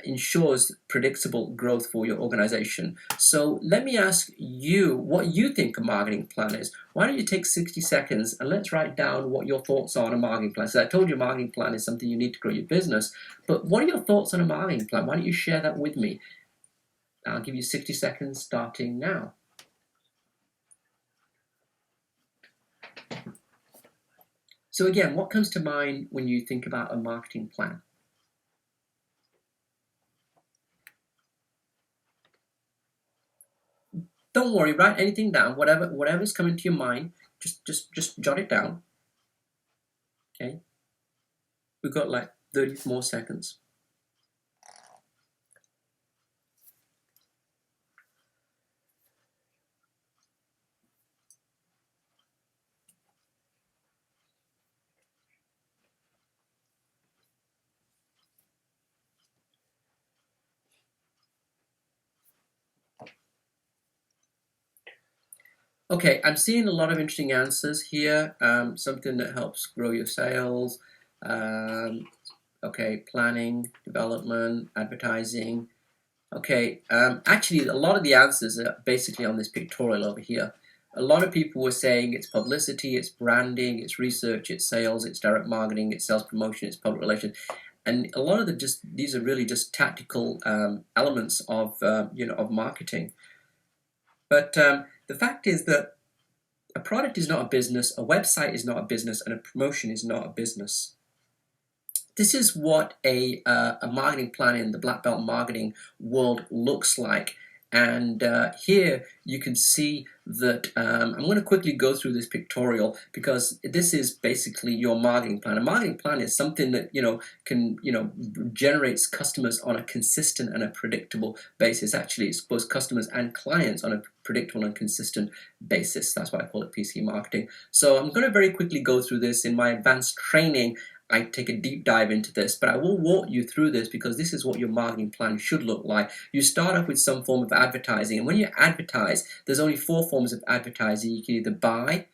ensures predictable growth for your organization. So let me ask you what you think a marketing plan is. Why don't you take 60 seconds and let's write down what your thoughts are on a marketing plan. So I told you a marketing plan is something you need to grow your business, but what are your thoughts on a marketing plan? Why don't you share that with me? I'll give you 60 seconds starting now. So again, what comes to mind when you think about a marketing plan? Don't worry, write anything down. Whatever's coming to your mind, just jot it down. Okay. We've got like 30 more seconds. Okay, I'm seeing a lot of interesting answers here. Something that helps grow your sales. Okay, planning, development, advertising. Okay, actually, a lot of the answers are basically on this pictorial over here. A lot of people were saying it's publicity, it's branding, it's research, it's sales, it's direct marketing, it's sales promotion, it's public relations. And a lot of these are really just tactical elements of of marketing. But the fact is that a product is not a business, a website is not a business, and a promotion is not a business. This is what a marketing plan in the black belt marketing world looks like. And here you can see that I'm going to quickly go through this pictorial because this is basically your marketing plan. A marketing plan is something that generates customers on a consistent and a predictable basis. Actually, it's both customers and clients on a predictable and consistent basis. That's why I call it PC marketing. So I'm going to very quickly go through this. In my advanced training, I take a deep dive into this, but I will walk you through this because this is what your marketing plan should look like. You start off with some form of advertising, and when you advertise, there's only 4 forms of advertising. You can either buy,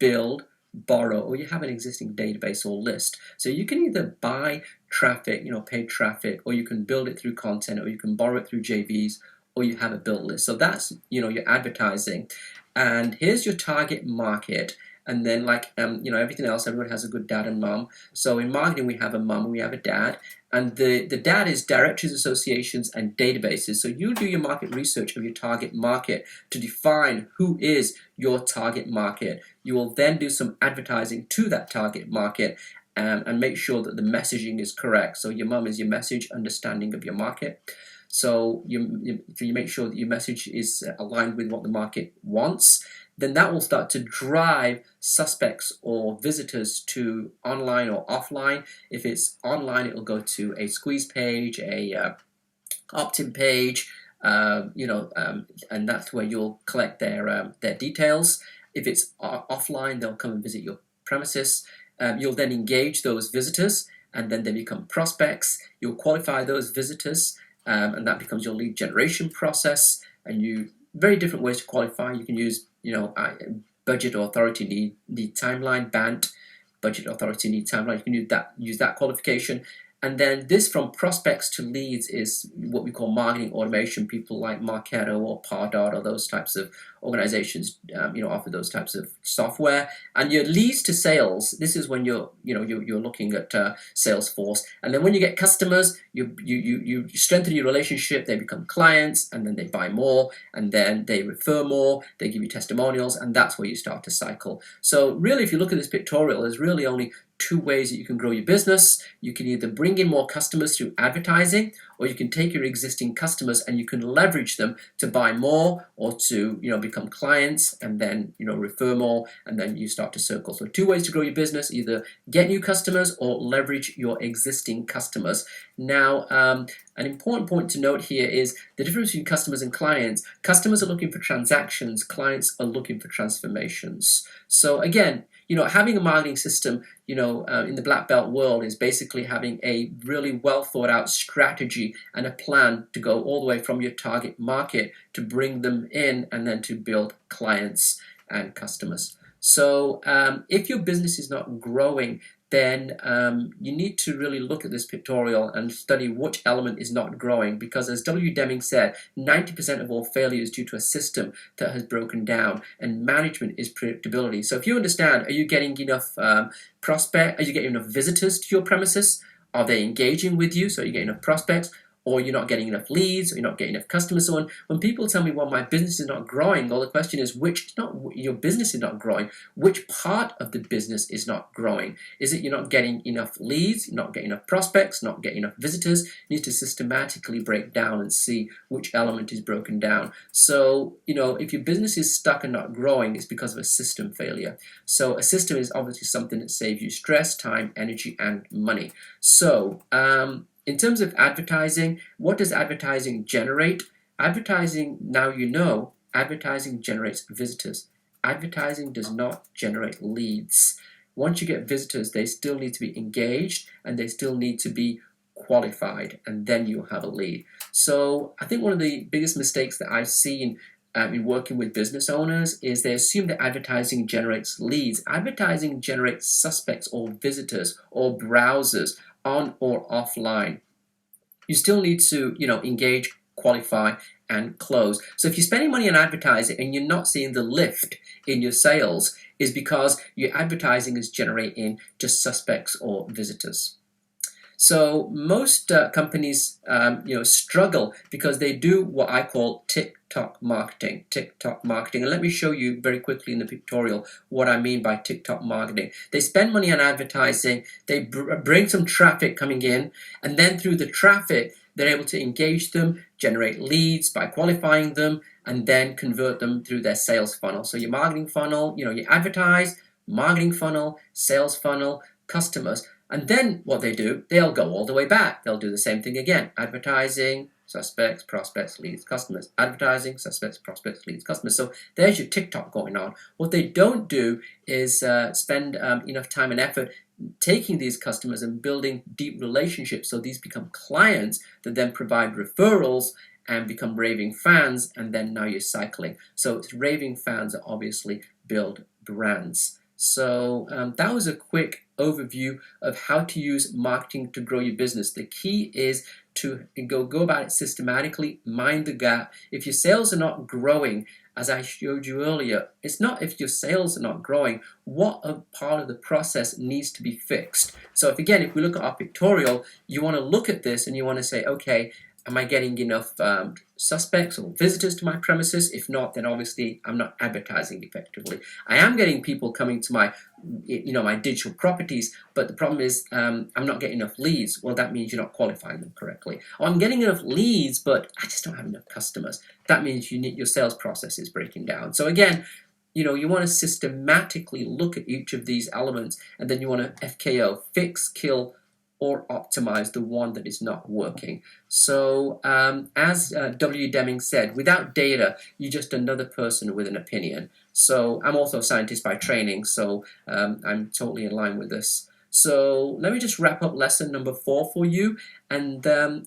build, borrow, or you have an existing database or list. So you can either buy traffic, paid traffic, or you can build it through content, or you can borrow it through JVs, or you have a built list. So that's your advertising. And here's your target market. And then everything else, everyone has a good dad and mom. So in marketing, we have a mom and we have a dad. And the dad is directories, associations, and databases. So you do your market research of your target market to define who is your target market. You will then do some advertising to that target market and make sure that the messaging is correct. So your mom is your message, understanding of your market. So you make sure that your message is aligned with what the market wants. Then that will start to drive suspects or visitors to online or offline. If it's online, it will go to a squeeze page, a opt-in page, and that's where you'll collect their details. If it's offline, they'll come and visit your premises. You'll then engage those visitors, and then they become prospects. You'll qualify those visitors, and that becomes your lead generation process. And very different ways to qualify. You can use budget authority need timeline, BANT, budget authority need timeline. You can use that qualification. And then this, from prospects to leads, is what we call marketing automation. People like Marketo or Pardot or those types of organizations, offer those types of software. And your leads to sales, this is when you're looking at Salesforce. And then when you get customers, you strengthen your relationship. They become clients, and then they buy more, and then they refer more. They give you testimonials, and that's where you start to cycle. So really, if you look at this pictorial, there's really only two ways that you can grow your business. You can either bring in more customers through advertising, or you can take your existing customers and you can leverage them to buy more, or to become clients, and then refer more, and then you start to circle. So two ways to grow your business: either get new customers or leverage your existing customers. Now, an important point to note here is the difference between customers and clients. Customers are looking for transactions, clients are looking for transformations. So again, having a marketing system, in the black belt world, is basically having a really well thought out strategy and a plan to go all the way from your target market to bring them in, and then to build clients and customers. So if your business is not growing, then you need to really look at this pictorial and study which element is not growing, because as W. Deming said, 90% of all failure is due to a system that has broken down, and management is predictability. So if you understand, are you getting enough are you getting enough visitors to your premises? Are they engaging with you? So you get enough prospects? Or you're not getting enough leads, or you're not getting enough customers. So when people tell me, well, my business is not growing, well, the question is, your business is not growing. Which part of the business is not growing? Is it you're not getting enough leads, you're not getting enough prospects, not getting enough visitors? You need to systematically break down and see which element is broken down. So, if your business is stuck and not growing, it's because of a system failure. So a system is obviously something that saves you stress, time, energy, and money. So, in terms of advertising, what does advertising generate? Advertising, now advertising generates visitors. Advertising does not generate leads. Once you get visitors, they still need to be engaged, and they still need to be qualified, and then you'll have a lead. So I think one of the biggest mistakes that I've seen in working with business owners is they assume that advertising generates leads. Advertising generates suspects or visitors or browsers, on or offline. You still need to, engage, qualify, and close. So if you're spending money on advertising and you're not seeing the lift in your sales, is because your advertising is generating just suspects or visitors. So most companies, struggle because they do what I call TikTok marketing. And let me show you very quickly in the pictorial what I mean by TikTok marketing. They spend money on advertising, they bring some traffic coming in, and then through the traffic, they're able to engage them, generate leads by qualifying them, and then convert them through their sales funnel. So your marketing funnel, you advertise, marketing funnel, sales funnel, customers. And then what they do, they'll go all the way back. They'll do the same thing again. Advertising, suspects, prospects, leads, customers. Advertising, suspects, prospects, leads, customers. So there's your TikTok going on. What they don't do is spend enough time and effort taking these customers and building deep relationships, so these become clients that then provide referrals and become raving fans, and then now you're cycling. So it's raving fans that obviously build brands. So that was a quick overview of how to use marketing to grow your business. The key is to go about it systematically, mind the gap. If your sales are not growing, as I showed you earlier, it's not if your sales are not growing, what a part of the process needs to be fixed. So if we look at our pictorial, you want to look at this and you want to say, okay, am I getting enough suspects or visitors to my premises? If not, then obviously I'm not advertising effectively. I am getting people coming to my digital properties, but the problem is I'm not getting enough leads. Well, that means you're not qualifying them correctly. Or I'm getting enough leads, but I just don't have enough customers. That means your sales process is breaking down. So again, you want to systematically look at each of these elements, and then you want to FKO, fix, kill, or optimize the one that is not working. So as W. Deming said, without data, you're just another person with an opinion. So I'm also a scientist by training, so I'm totally in line with this. So let me just wrap up lesson number 4 for you. And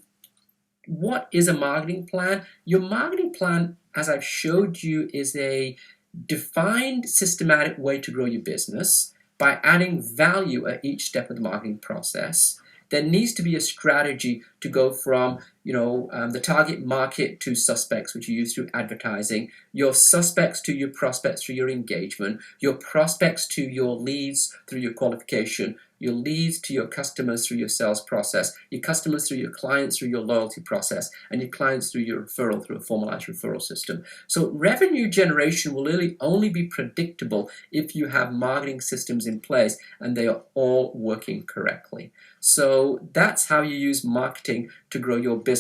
what is a marketing plan? Your marketing plan, as I've showed you, is a defined systematic way to grow your business by adding value at each step of the marketing process. There needs to be a strategy to go from, the target market to suspects, which you use through advertising, your suspects to your prospects through your engagement, your prospects to your leads through your qualification, your leads to your customers through your sales process, your customers through your clients through your loyalty process, and your clients through your referral through a formalized referral system. So revenue generation will really only be predictable if you have marketing systems in place and they are all working correctly. So that's how you use marketing to grow your business,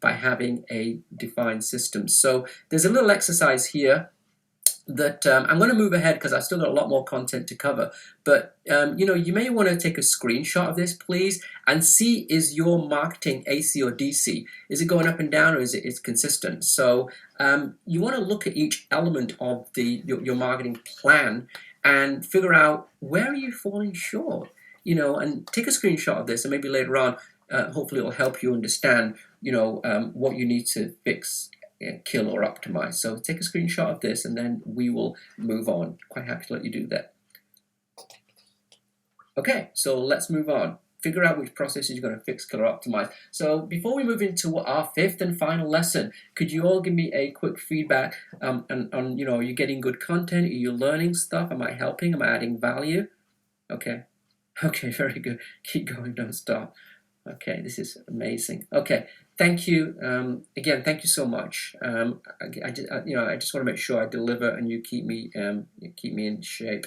by having a defined system. So there's a little exercise here that I'm going to move ahead because I've still got a lot more content to cover. But you may want to take a screenshot of this, please, and see, is your marketing AC or DC? Is it going up and down, or is it consistent? So you want to look at each element of your marketing plan and figure out, where are you falling short? And take a screenshot of this, and maybe later on, hopefully it will help you understand, what you need to fix, kill, or optimize. So take a screenshot of this, and then we will move on. Quite happy to let you do that. Okay, so let's move on. Figure out which processes you're going to fix, kill, or optimize. So before we move into our fifth and final lesson, could you all give me a quick feedback on are you getting good content? Are you learning stuff? Am I helping? Am I adding value? Okay, very good. Keep going, don't stop. Okay, this is amazing. Okay, thank you. Again, thank you so much. I just want to make sure I deliver and you keep me in shape.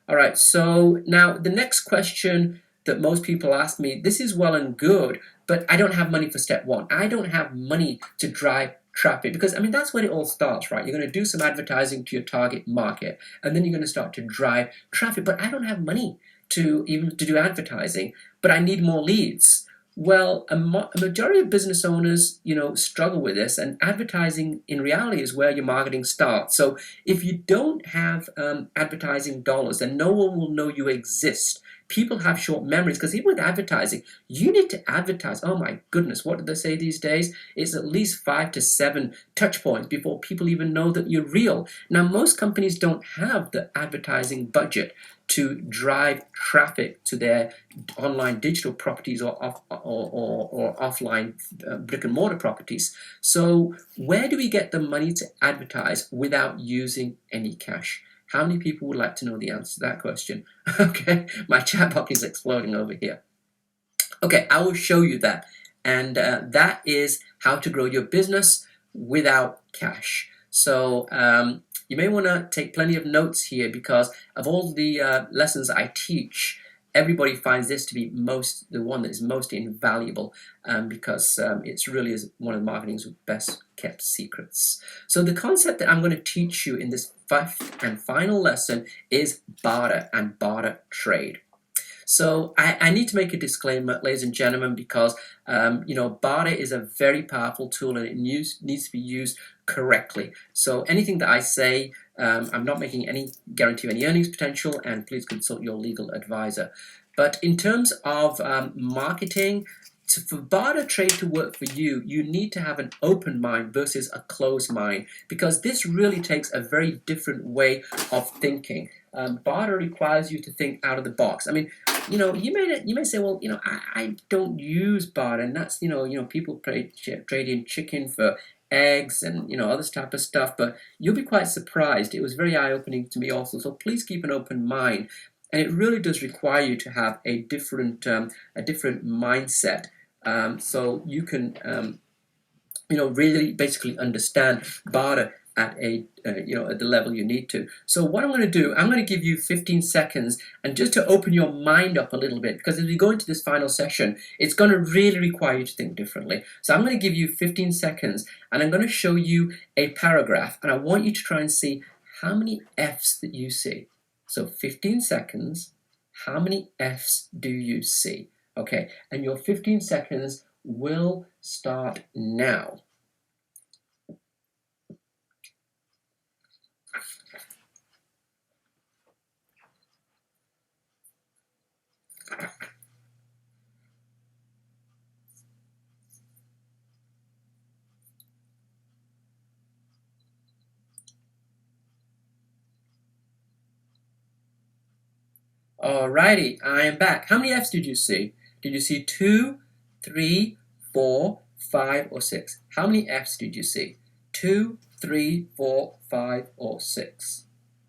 All right, so now the next question that most people ask me, this is well and good, but I don't have money for step one. I don't have money to drive traffic, because that's when it all starts, right? You're going to do some advertising to your target market, and then you're going to start to drive traffic, but I don't have money to do advertising, but I need more leads. Well, a majority of business owners, struggle with this, and advertising in reality is where your marketing starts. So if you don't have advertising dollars, then no one will know you exist. People have short memories, because even with advertising, you need to advertise. Oh my goodness, what do they say these days? It's at least 5 to 7 touch points before people even know that you're real. Now, most companies don't have the advertising budget to drive traffic to their online digital properties or offline brick and mortar properties. So where do we get the money to advertise without using any cash? How many people would like to know the answer to that question? Okay, my chat box is exploding over here. Okay, I will show you that. And that is how to grow your business without cash. So you may want to take plenty of notes here, because of all the lessons I teach, everybody finds this to be the one that is most invaluable, because it's really is one of marketing's best kept secrets. So the concept that I'm going to teach you in this fifth and final lesson is barter and barter trade. So I need to make a disclaimer, ladies and gentlemen, because barter is a very powerful tool, and it needs to be used correctly. So anything that I say, I'm not making any guarantee of any earnings potential, and please consult your legal advisor. But in terms of marketing, for barter trade to work for you, you need to have an open mind versus a closed mind, because this really takes a very different way of thinking. Barter requires you to think out of the box. You may say, well, I don't use barter, and that's people trade in chicken for eggs and other type of stuff. But you'll be quite surprised. It was very eye-opening to me also. So please keep an open mind, and it really does require you to have a different mindset, so you can really basically understand barter at at the level you need to. So what I'm going to do, I'm going to give you 15 seconds, and just to open your mind up a little bit, because as we go into this final session, it's going to really require you to think differently. So I'm going to give you 15 seconds, and I'm going to show you a paragraph, and I want you to try and see how many F's that you see. So 15 seconds, how many F's do you see? Okay, and your 15 seconds will start now. Alrighty, I am back. How many F's did you see? Did you see 2, 3, 4, 5, or 6? How many F's did you see? 2, 3, 4, 5, or 6?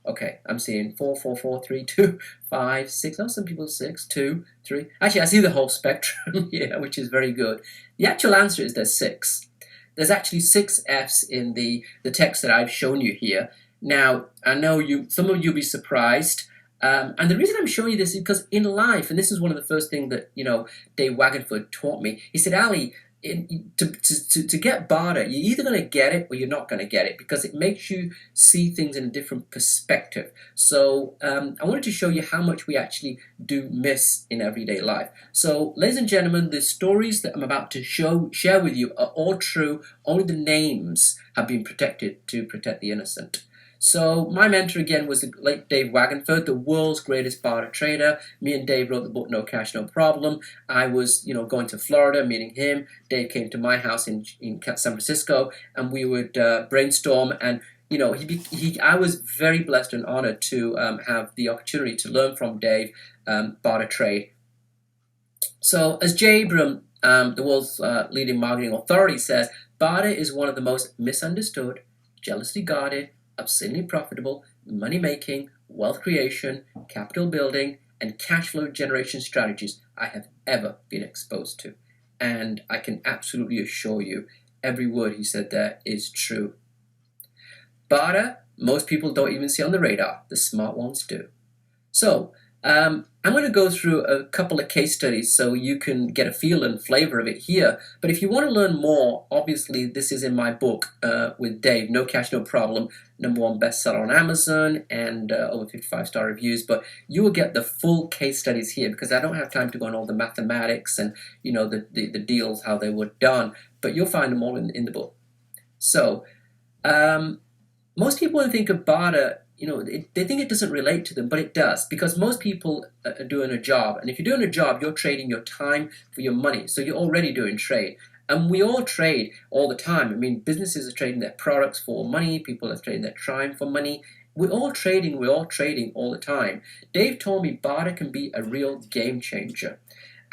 Okay, I'm seeing 4, 4, 4, 3, 2, 5, 6. Oh, some people 6, 2, 3. Actually, I see the whole spectrum here, which is very good. The actual answer is there's 6. There's actually 6 F's in the text that I've shown you here. Now, I know some of you will be surprised. And the reason I'm showing you this is because in life, and this is one of the first things that, Dave Wagenford taught me. He said, Ali, to get barter, you're either going to get it or you're not going to get it, because it makes you see things in a different perspective. So I wanted to show you how much we actually do miss in everyday life. So, ladies and gentlemen, the stories that I'm about to share with you are all true. Only the names have been protected to protect the innocent. So my mentor again was the late Dave Wagenford, the world's greatest barter trader. Me and Dave wrote the book No Cash, No Problem. I was, going to Florida, meeting him. Dave came to my house in San Francisco, and we would brainstorm. And I was very blessed and honored to have the opportunity to learn from Dave barter trade. So as Jay Abram, the world's leading marketing authority, says, barter is one of the most misunderstood, jealously guarded, obscenely profitable, money-making, wealth creation, capital building, and cash flow generation strategies I have ever been exposed to. And I can absolutely assure you, every word he said there is true. Barter, most people don't even see on the radar. The smart ones do. So, I'm going to go through a couple of case studies so you can get a feel and flavor of it here. But if you want to learn more, obviously this is in my book with Dave, No Cash, No Problem, #1 bestseller on Amazon, and over 55-star reviews. But you will get the full case studies here, because I don't have time to go on all the mathematics and the deals, how they were done. But you'll find them all in the book. So most people, when they think of barter, they think it doesn't relate to them, but it does, because most people are doing a job. And if you're doing a job, you're trading your time for your money. So you're already doing trade. And we all trade all the time. I mean, businesses are trading their products for money. People are trading their time for money. We're all trading all the time. Dave told me barter can be a real game changer.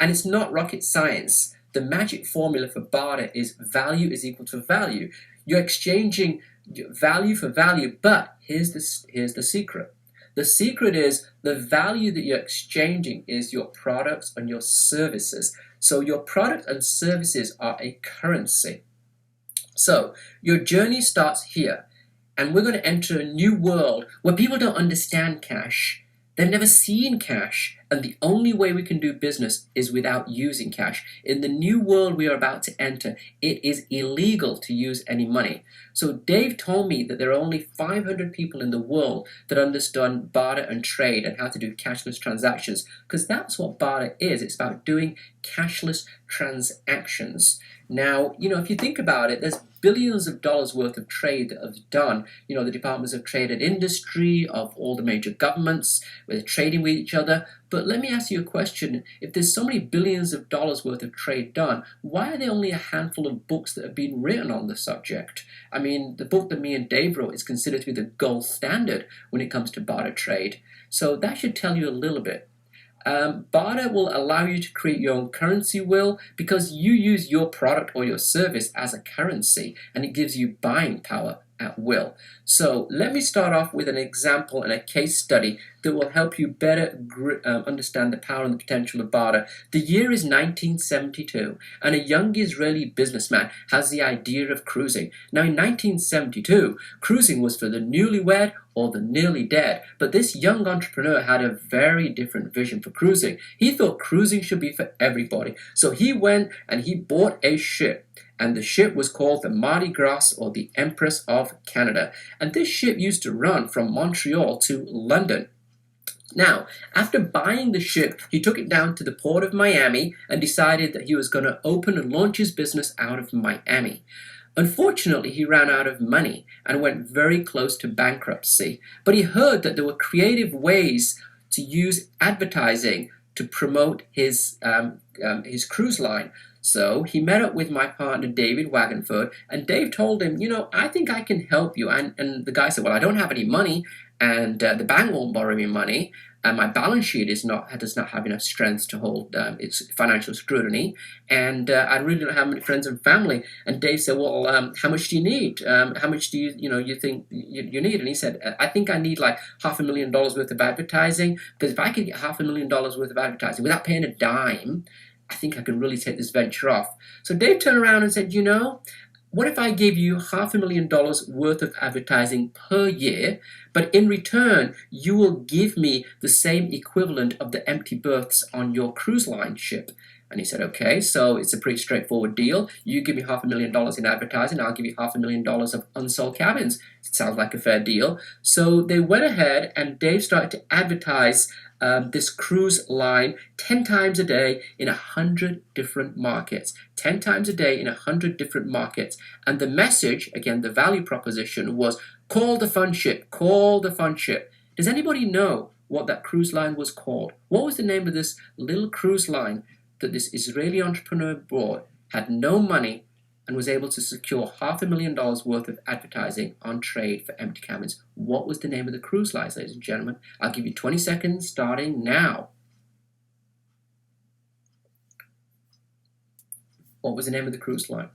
And it's not rocket science. The magic formula for barter is value is equal to value. You're exchanging value for value, but here's the secret. The secret is the value that you're exchanging is your products and your services. So your product and services are a currency. So your journey starts here, and we're going to enter a new world where people don't understand cash. They've never seen cash, and the only way we can do business is without using cash. In the new world we are about to enter, it is illegal to use any money. So Dave told me that there are only 500 people in the world that understand barter and trade and how to do cashless transactions, because that's what barter is. It's about doing cashless transactions. Now, if you think about it, there's billions of dollars worth of trade that have done. The departments of trade and industry of all the major governments, where they're trading with each other. But let me ask you a question. If there's so many billions of dollars worth of trade done, why are there only a handful of books that have been written on the subject? I mean, the book that me and Dave wrote is considered to be the gold standard when it comes to barter trade. So that should tell you a little bit. Barter will allow you to create your own currency will, because you use your product or your service as a currency, and it gives you buying power at will. So let me start off with an example and a case study that will help you better understand the power and the potential of barter. The year is 1972, and a young Israeli businessman has the idea of cruising. Now, in 1972, cruising was for the newlywed or the nearly dead, but this young entrepreneur had a very different vision for cruising. He thought cruising should be for everybody. So he went and he bought a ship. And the ship was called the Mardi Gras, or the Empress of Canada. And this ship used to run from Montreal to London. Now, after buying the ship, he took it down to the port of Miami and decided that he was going to open and launch his business out of Miami. Unfortunately, he ran out of money and went very close to bankruptcy. But he heard that there were creative ways to use advertising to promote his cruise line. So he met up with my partner, David Wagenford, and Dave told him, I think I can help you. And the guy said, well, I don't have any money, and the bank won't borrow me money, and my balance sheet does not have enough strength to hold its financial scrutiny, and I really don't have many friends and family. And Dave said, well, how much do you need? How much do you think you need? And he said, I think I need like $500,000 worth of advertising, because if I could get $500,000 worth of advertising without paying a dime, I think I can really take this venture off. So Dave turned around and said, what if I gave you $500,000 worth of advertising per year, but in return, you will give me the same equivalent of the empty berths on your cruise line ship? And he said, okay, so it's a pretty straightforward deal. You give me $500,000 in advertising, I'll give you $500,000 of unsold cabins. It sounds like a fair deal. So they went ahead and Dave started to advertise this cruise line 10 times a day in 100 different markets. 10 times a day in 100 different markets. And the message, again, the value proposition was, call the fun ship, call the fun ship. Does anybody know what that cruise line was called? What was the name of this little cruise line that this Israeli entrepreneur bought, had no money, and was able to secure $500,000 worth of advertising on trade for empty cabins? What was the name of the cruise line, ladies and gentlemen? I'll give you 20 seconds starting now. What was the name of the cruise line?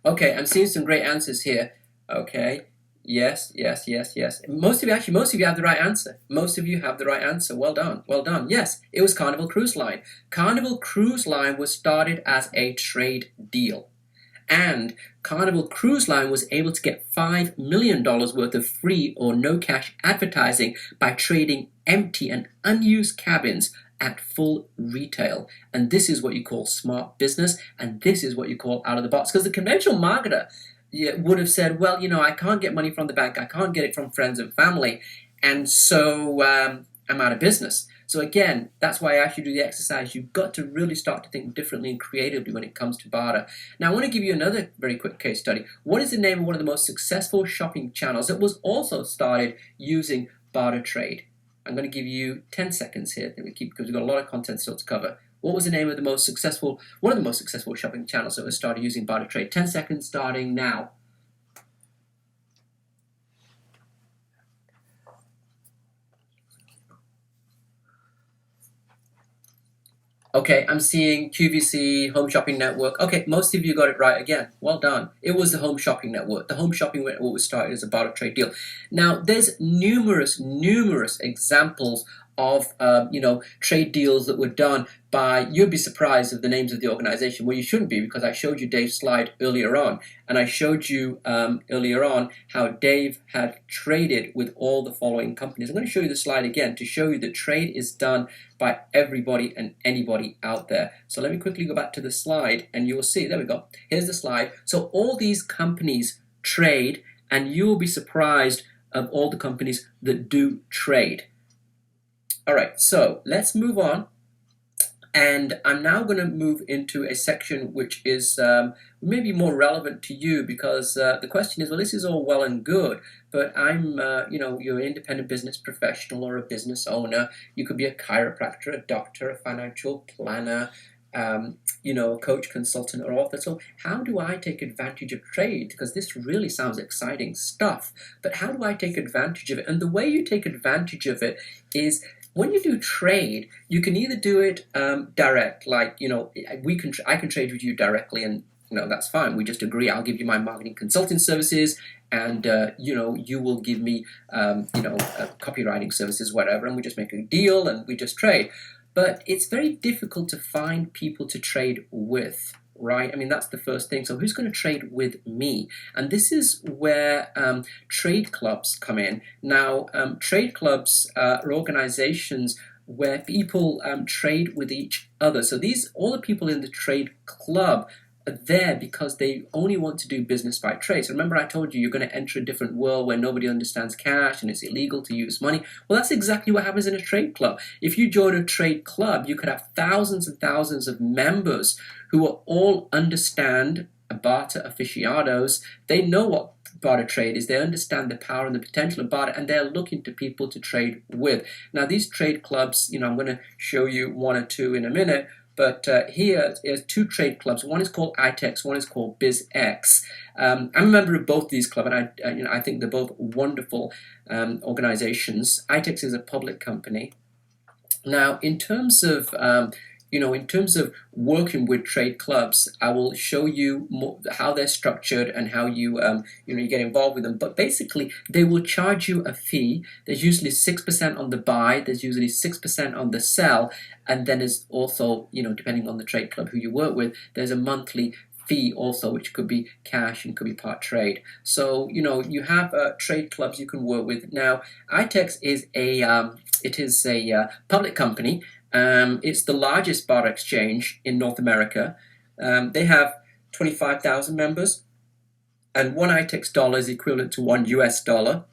Okay, I'm seeing some great answers here. Okay. Yes. Most of you have the right answer. Most of you have the right answer. Well done. Well done. Yes, it was Carnival Cruise Line. Carnival Cruise Line was started as a trade deal. And Carnival Cruise Line was able to get $5 million worth of free or no cash advertising by trading empty and unused cabins at full retail. And this is what you call smart business, and this is what you call out of the box. Because the conventional marketer would have said, well, I can't get money from the bank, I can't get it from friends and family, and so I'm out of business. So again, that's why I asked you to do the exercise. You've got to really start to think differently and creatively when it comes to barter. Now, I want to give you another very quick case study. What is the name of one of the most successful shopping channels that was also started using barter trade? I'm going to give you 10 seconds here because we've got a lot of content still to cover. What was the name of one of the most successful shopping channels that was started using barter trade? 10 seconds starting now. Okay, I'm seeing QVC, Home Shopping Network. Okay, most of you got it right again. Well done. It was the Home Shopping Network. The Home Shopping Network was started as a barter trade deal. Now, there's numerous examples of trade deals that were done by, you'd be surprised of the names of the organization. Well, you shouldn't be, because I showed you Dave's slide earlier on, and I showed you earlier on how Dave had traded with all the following companies. I'm going to show you the slide again to show you that trade is done by everybody and anybody out there. So let me quickly go back to the slide, and you will see, there we go, here's the slide. So all these companies trade, and you will be surprised of all the companies that do trade. All right, so let's move on, and I'm now going to move into a section which is maybe more relevant to you, because the question is, well, this is all well and good, but I'm, you're an independent business professional or a business owner. You could be a chiropractor, a doctor, a financial planner, a coach, consultant, or author. So how do I take advantage of trade? Because this really sounds exciting stuff, but how do I take advantage of it? And the way you take advantage of it is, when you do trade, you can either do it direct, like, I can trade with you directly, and that's fine. We just agree. I'll give you my marketing consulting services, and you will give me copywriting services, whatever, and we just make a deal and we just trade. But it's very difficult to find people to trade with, right? I mean, that's the first thing. So who's going to trade with me? And this is where trade clubs come in. Now, trade clubs are organizations where people trade with each other. So all the people in the trade club are there because they only want to do business by trade. So remember, I told you you're going to enter a different world where nobody understands cash and it's illegal to use money. Well, that's exactly what happens in a trade club. If you join a trade club, you could have thousands and thousands of members who all understand barter aficionados. They know what barter trade is they understand the power and the potential of barter, and they're looking to people to trade with. Now, these trade clubs, I'm going to show you one or two in a minute, but here is two trade clubs. One is called ITEX, one is called BizX. I'm a member of both these clubs, and I think they're both wonderful organizations. ITEX is a public company. Now, in terms of working with trade clubs, I will show you how they're structured and how you you get involved with them. But basically, they will charge you a fee. There's usually 6% on the buy. There's usually 6% on the sell, and then there's also, depending on the trade club who you work with, there's a monthly fee also, which could be cash and could be part trade. So you have trade clubs you can work with. Now, ITEX is a public company. It's the largest barter exchange in North America. They have 25,000 members, and one ITEX dollar is equivalent to one US dollar.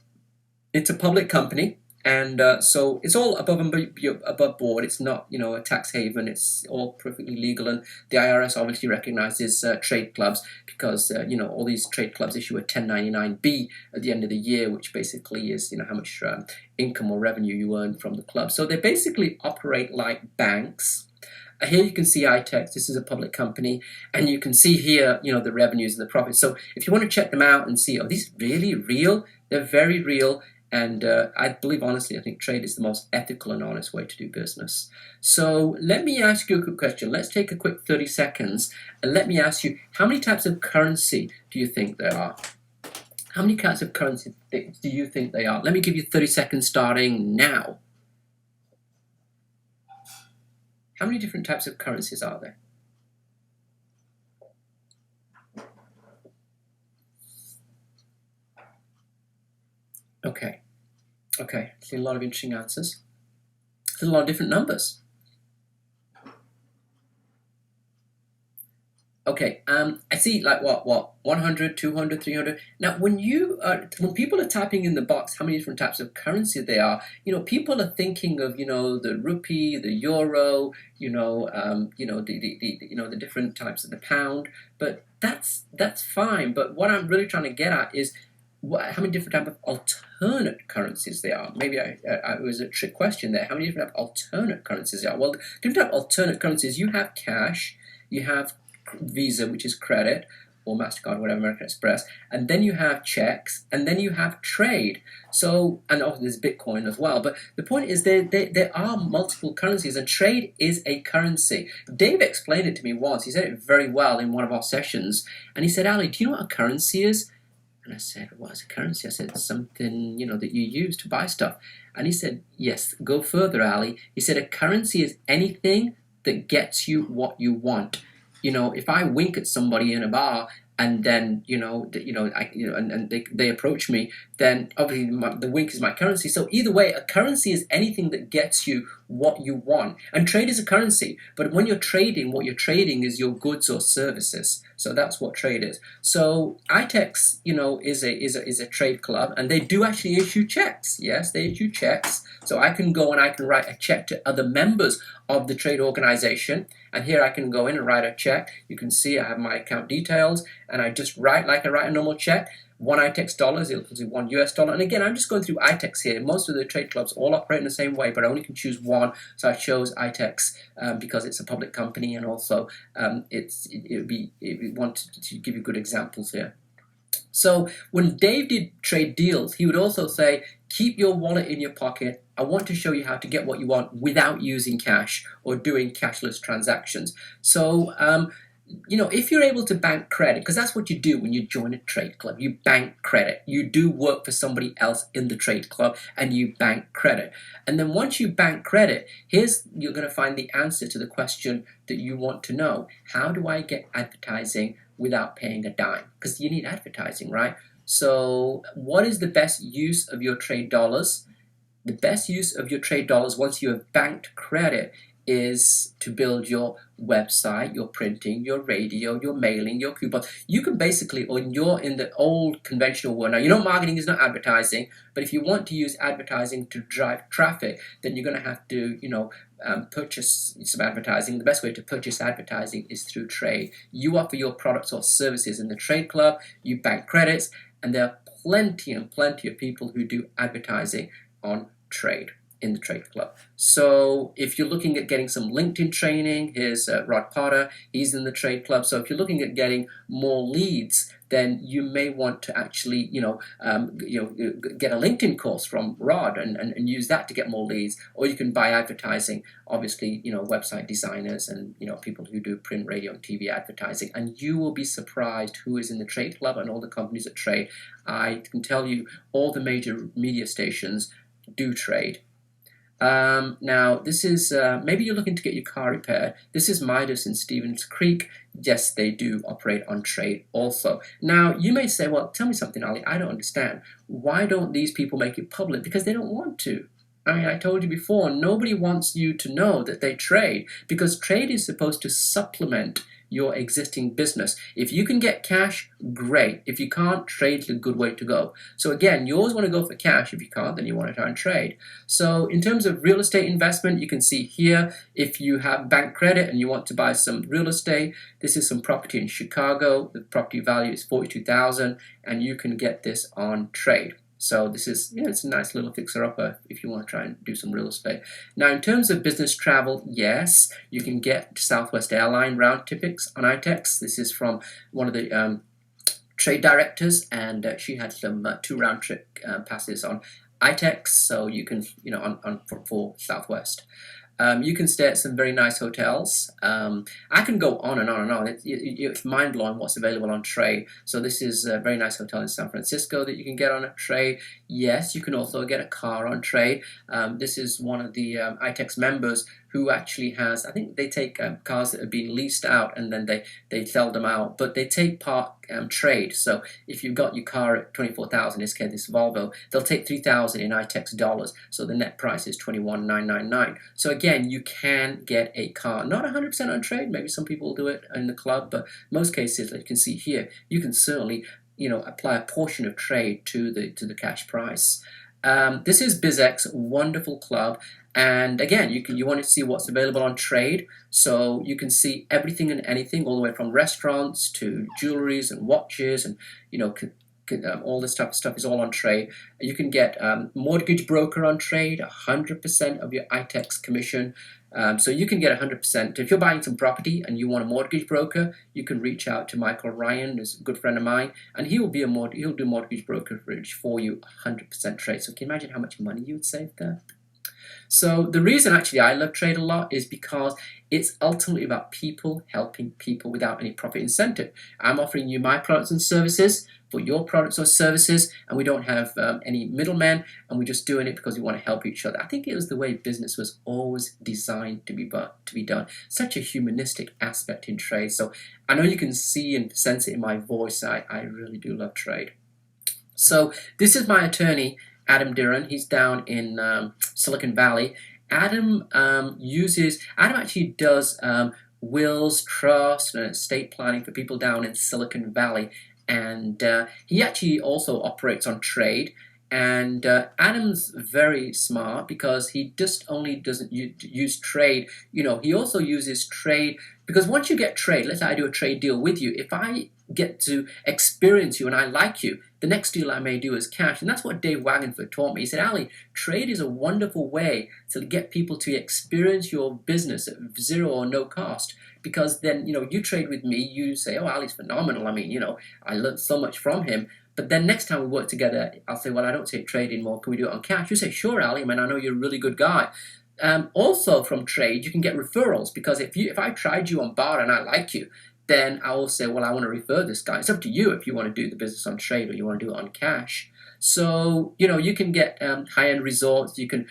It's a public company, and so it's all above board. It's not a tax haven. It's all perfectly legal, and the IRS obviously recognizes trade clubs because all these trade clubs issue a 1099-B at the end of the year, which basically is how much income or revenue you earn from the club. So they basically operate like banks. Here you can see ITEX. This is a public company, and you can see here the revenues and the profits. So if you want to check them out and see, are these really real? They're very real. And I believe, honestly, I think trade is the most ethical and honest way to do business. So let me ask you a quick question. Let's take a quick 30 seconds and let me ask you, how many types of currency do you think there are? How many types of currency do you think they are? Let me give you 30 seconds starting now. How many different types of currencies are there? Okay, see a lot of interesting answers. There's a lot of different numbers. Okay, I see like what 100, 200, 300. Now, when people are typing in the box how many different types of currency there are, people are thinking of the rupee, the euro, the different types of the pound. But that's fine. But what I'm really trying to get at is how many different types of alternate currencies there are. Maybe it was a trick question there. How many different types of alternate currencies there are? Well, different types of alternate currencies, you have cash, you have Visa, which is credit, or MasterCard, whatever, American Express, and then you have checks, and then you have trade. So, and also there's Bitcoin as well. But the point is there are multiple currencies, and trade is a currency. Dave explained it to me once. He said it very well in one of our sessions, and he said, Ali, do you know what a currency is? And I said, what is a currency? I said, it's something, that you use to buy stuff. And he said, yes, go further, Ali. He said, a currency is anything that gets you what you want. If I wink at somebody in a bar and then, and they approach me, then obviously the wink is my currency. So either way, a currency is anything that gets you what you want. And trade is a currency. But when you're trading, what you're trading is your goods or services. So that's what trade is. So ITEX, is a trade club, and they do actually issue checks. Yes, they issue checks. So I can go and I can write a check to other members of the trade organization. And here I can go in and write a check. You can see I have my account details, and I just write like I write a normal check. One ITEX dollar is equal to one US dollar. And again, I'm just going through ITEX here. Most of the trade clubs all operate in the same way, but I only can choose one. So I chose ITEX because it's a public company, and also we want to give you good examples here. So when Dave did trade deals, he would also say, keep your wallet in your pocket. I want to show you how to get what you want without using cash or doing cashless transactions. So, if you're able to bank credit, because that's what you do when you join a trade club, you bank credit. You do work for somebody else in the trade club and you bank credit. And then once you bank credit, you're going to find the answer to the question that you want to know. How do I get advertising without paying a dime? Because you need advertising, right? So what is the best use of your trade dollars? The best use of your trade dollars once you have banked credit is to build your website, your printing, your radio, your mailing, your coupon. You can basically, in the old conventional world, now marketing is not advertising, but if you want to use advertising to drive traffic, then you're going to have to, purchase some advertising. The best way to purchase advertising is through trade. You offer your products or services in the trade club, you bank credits, and there are plenty and plenty of people who do advertising on trade in the Trade Club. So if you're looking at getting some LinkedIn training, here's Rod Potter, he's in the Trade Club. So if you're looking at getting more leads, then you may want to actually, get a LinkedIn course from Rod and use that to get more leads. Or you can buy advertising, obviously, website designers and, people who do print, radio, and TV advertising. And you will be surprised who is in the Trade Club and all the companies that trade. I can tell you all the major media stations do trade. Now, this is, maybe you're looking to get your car repaired. This is Midas in Stevens Creek. Yes, they do operate on trade also. Now, you may say, well, tell me something, Ali, I don't understand. Why don't these people make it public? Because they don't want to. I mean, I told you before, nobody wants you to know that they trade, because trade is supposed to supplement your existing business. If you can get cash, great. If you can't, trade's a good way to go. So again, you always want to go for cash. If you can't, then you want to try and trade. So in terms of real estate investment, you can see here, if you have bank credit and you want to buy some real estate, this is some property in Chicago. The property value is $42,000, and you can get this on trade. So this is, it's a nice little fixer-upper if you want to try and do some real estate. Now, in terms of business travel, yes, you can get Southwest Airline round tickets on iTex. This is from one of the trade directors, and she had some 2 round trip passes on iTex, so you can, for Southwest. You can stay at some very nice hotels. I can go on and on and on. It's mind-blowing what's available on trade. So this is a very nice hotel in San Francisco that you can get on a trade. Yes, you can also get a car on trade. This is one of the iTex members who actually has, I think they take cars that have been leased out and then they sell them out, but they take part trade. So if you've got your car at $24,000, in this case this Volvo, they'll take $3,000 in iTex dollars, so the net price is $21,999. So again, you can get a car, not 100% on trade. Maybe some people do it in the club, but most cases, like you can see here, you can certainly apply a portion of trade to the cash price. This is BizX, wonderful club. And again, you want to see what's available on trade, so you can see everything and anything, all the way from restaurants to jewelries and watches, and all this type of stuff is all on trade. You can get mortgage broker on trade, 100% of your iTex commission. So you can get 100%. If you're buying some property and you want a mortgage broker, you can reach out to Michael Ryan, who's a good friend of mine, and he'll do mortgage brokerage for you, 100% trade. So can you imagine how much money you would save there? So the reason actually I love trade a lot is because it's ultimately about people helping people without any profit incentive. I'm offering you my products and services for your products or services, and we don't have any middlemen, and we're just doing it because we want to help each other. I think it was the way business was always designed to be done. Such a humanistic aspect in trade. So I know you can see and sense it in my voice. I really do love trade. So this is my attorney, Adam Diran. He's down in Silicon Valley. Adam actually does wills, trust, and estate planning for people down in Silicon Valley, and he actually also operates on trade. And Adam's very smart because he just only doesn't use trade. He also uses trade because once you get trade, let's say I do a trade deal with you, if I get to experience you and I like you, the next deal I may do is cash. And that's what Dave Wagenford taught me. He said, Ali, trade is a wonderful way to get people to experience your business at zero or no cost. Because then, you trade with me, you say, oh, Ali's phenomenal. I mean, I learned so much from him. But then next time we work together, I'll say, well, I don't take trade anymore. Can we do it on cash? You say, sure, Ali. I mean, I know you're a really good guy. Also from trade, you can get referrals, because if I tried you on bar and I like you, then I will say, well, I want to refer this guy. It's up to you if you want to do the business on trade or you want to do it on cash. So, you can get high-end resorts. You can,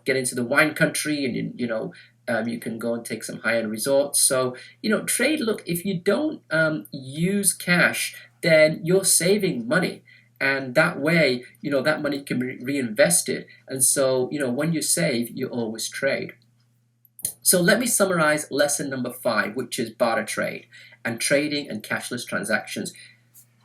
get into the wine country, and, you can go and take some high-end resorts. So, trade, look, if you don't use cash, then you're saving money. And that way, that money can be reinvested. And so, when you save, you always trade. So let me summarize lesson number 5, which is barter trade and trading and cashless transactions.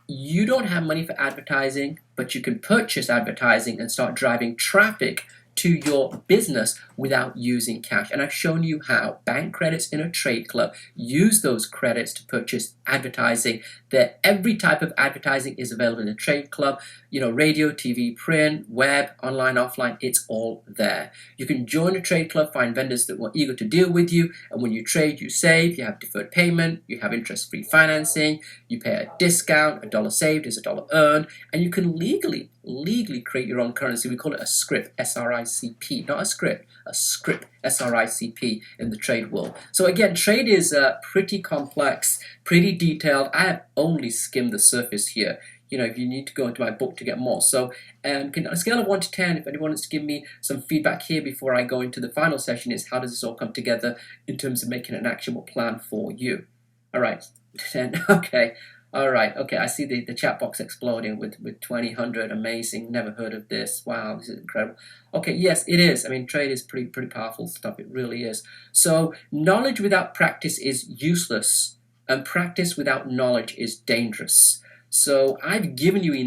You don't have money for advertising, but you can purchase advertising and start driving traffic to your business without using cash. And I've shown you how bank credits in a trade club, use those credits to purchase advertising. That every type of advertising is available in a trade club. You know, radio, TV, print, web, online, offline, it's all there. You can join a trade club, find vendors that are eager to deal with you, and when you trade, you save, you have deferred payment, you have interest-free financing, you pay a discount, $1 saved is $1 earned, and you can legally create your own currency. We call it a script, SRICP, not a script, a script, SRICP in the trade world. So again, trade is pretty complex, pretty detailed. I have only skimmed the surface here. You know, if you need to go into my book to get more. So on a scale of 1 to 10, if anyone wants to give me some feedback here before I go into the final session, is how does this all come together in terms of making an actionable plan for you? All right, 10, okay. All right, okay, I see the chat box exploding with 2,000. Amazing, never heard of this. Wow, this is incredible. Okay, yes, it is. I mean, trade is pretty powerful stuff. It really is. So knowledge without practice is useless, and practice without knowledge is dangerous. So I've given you enough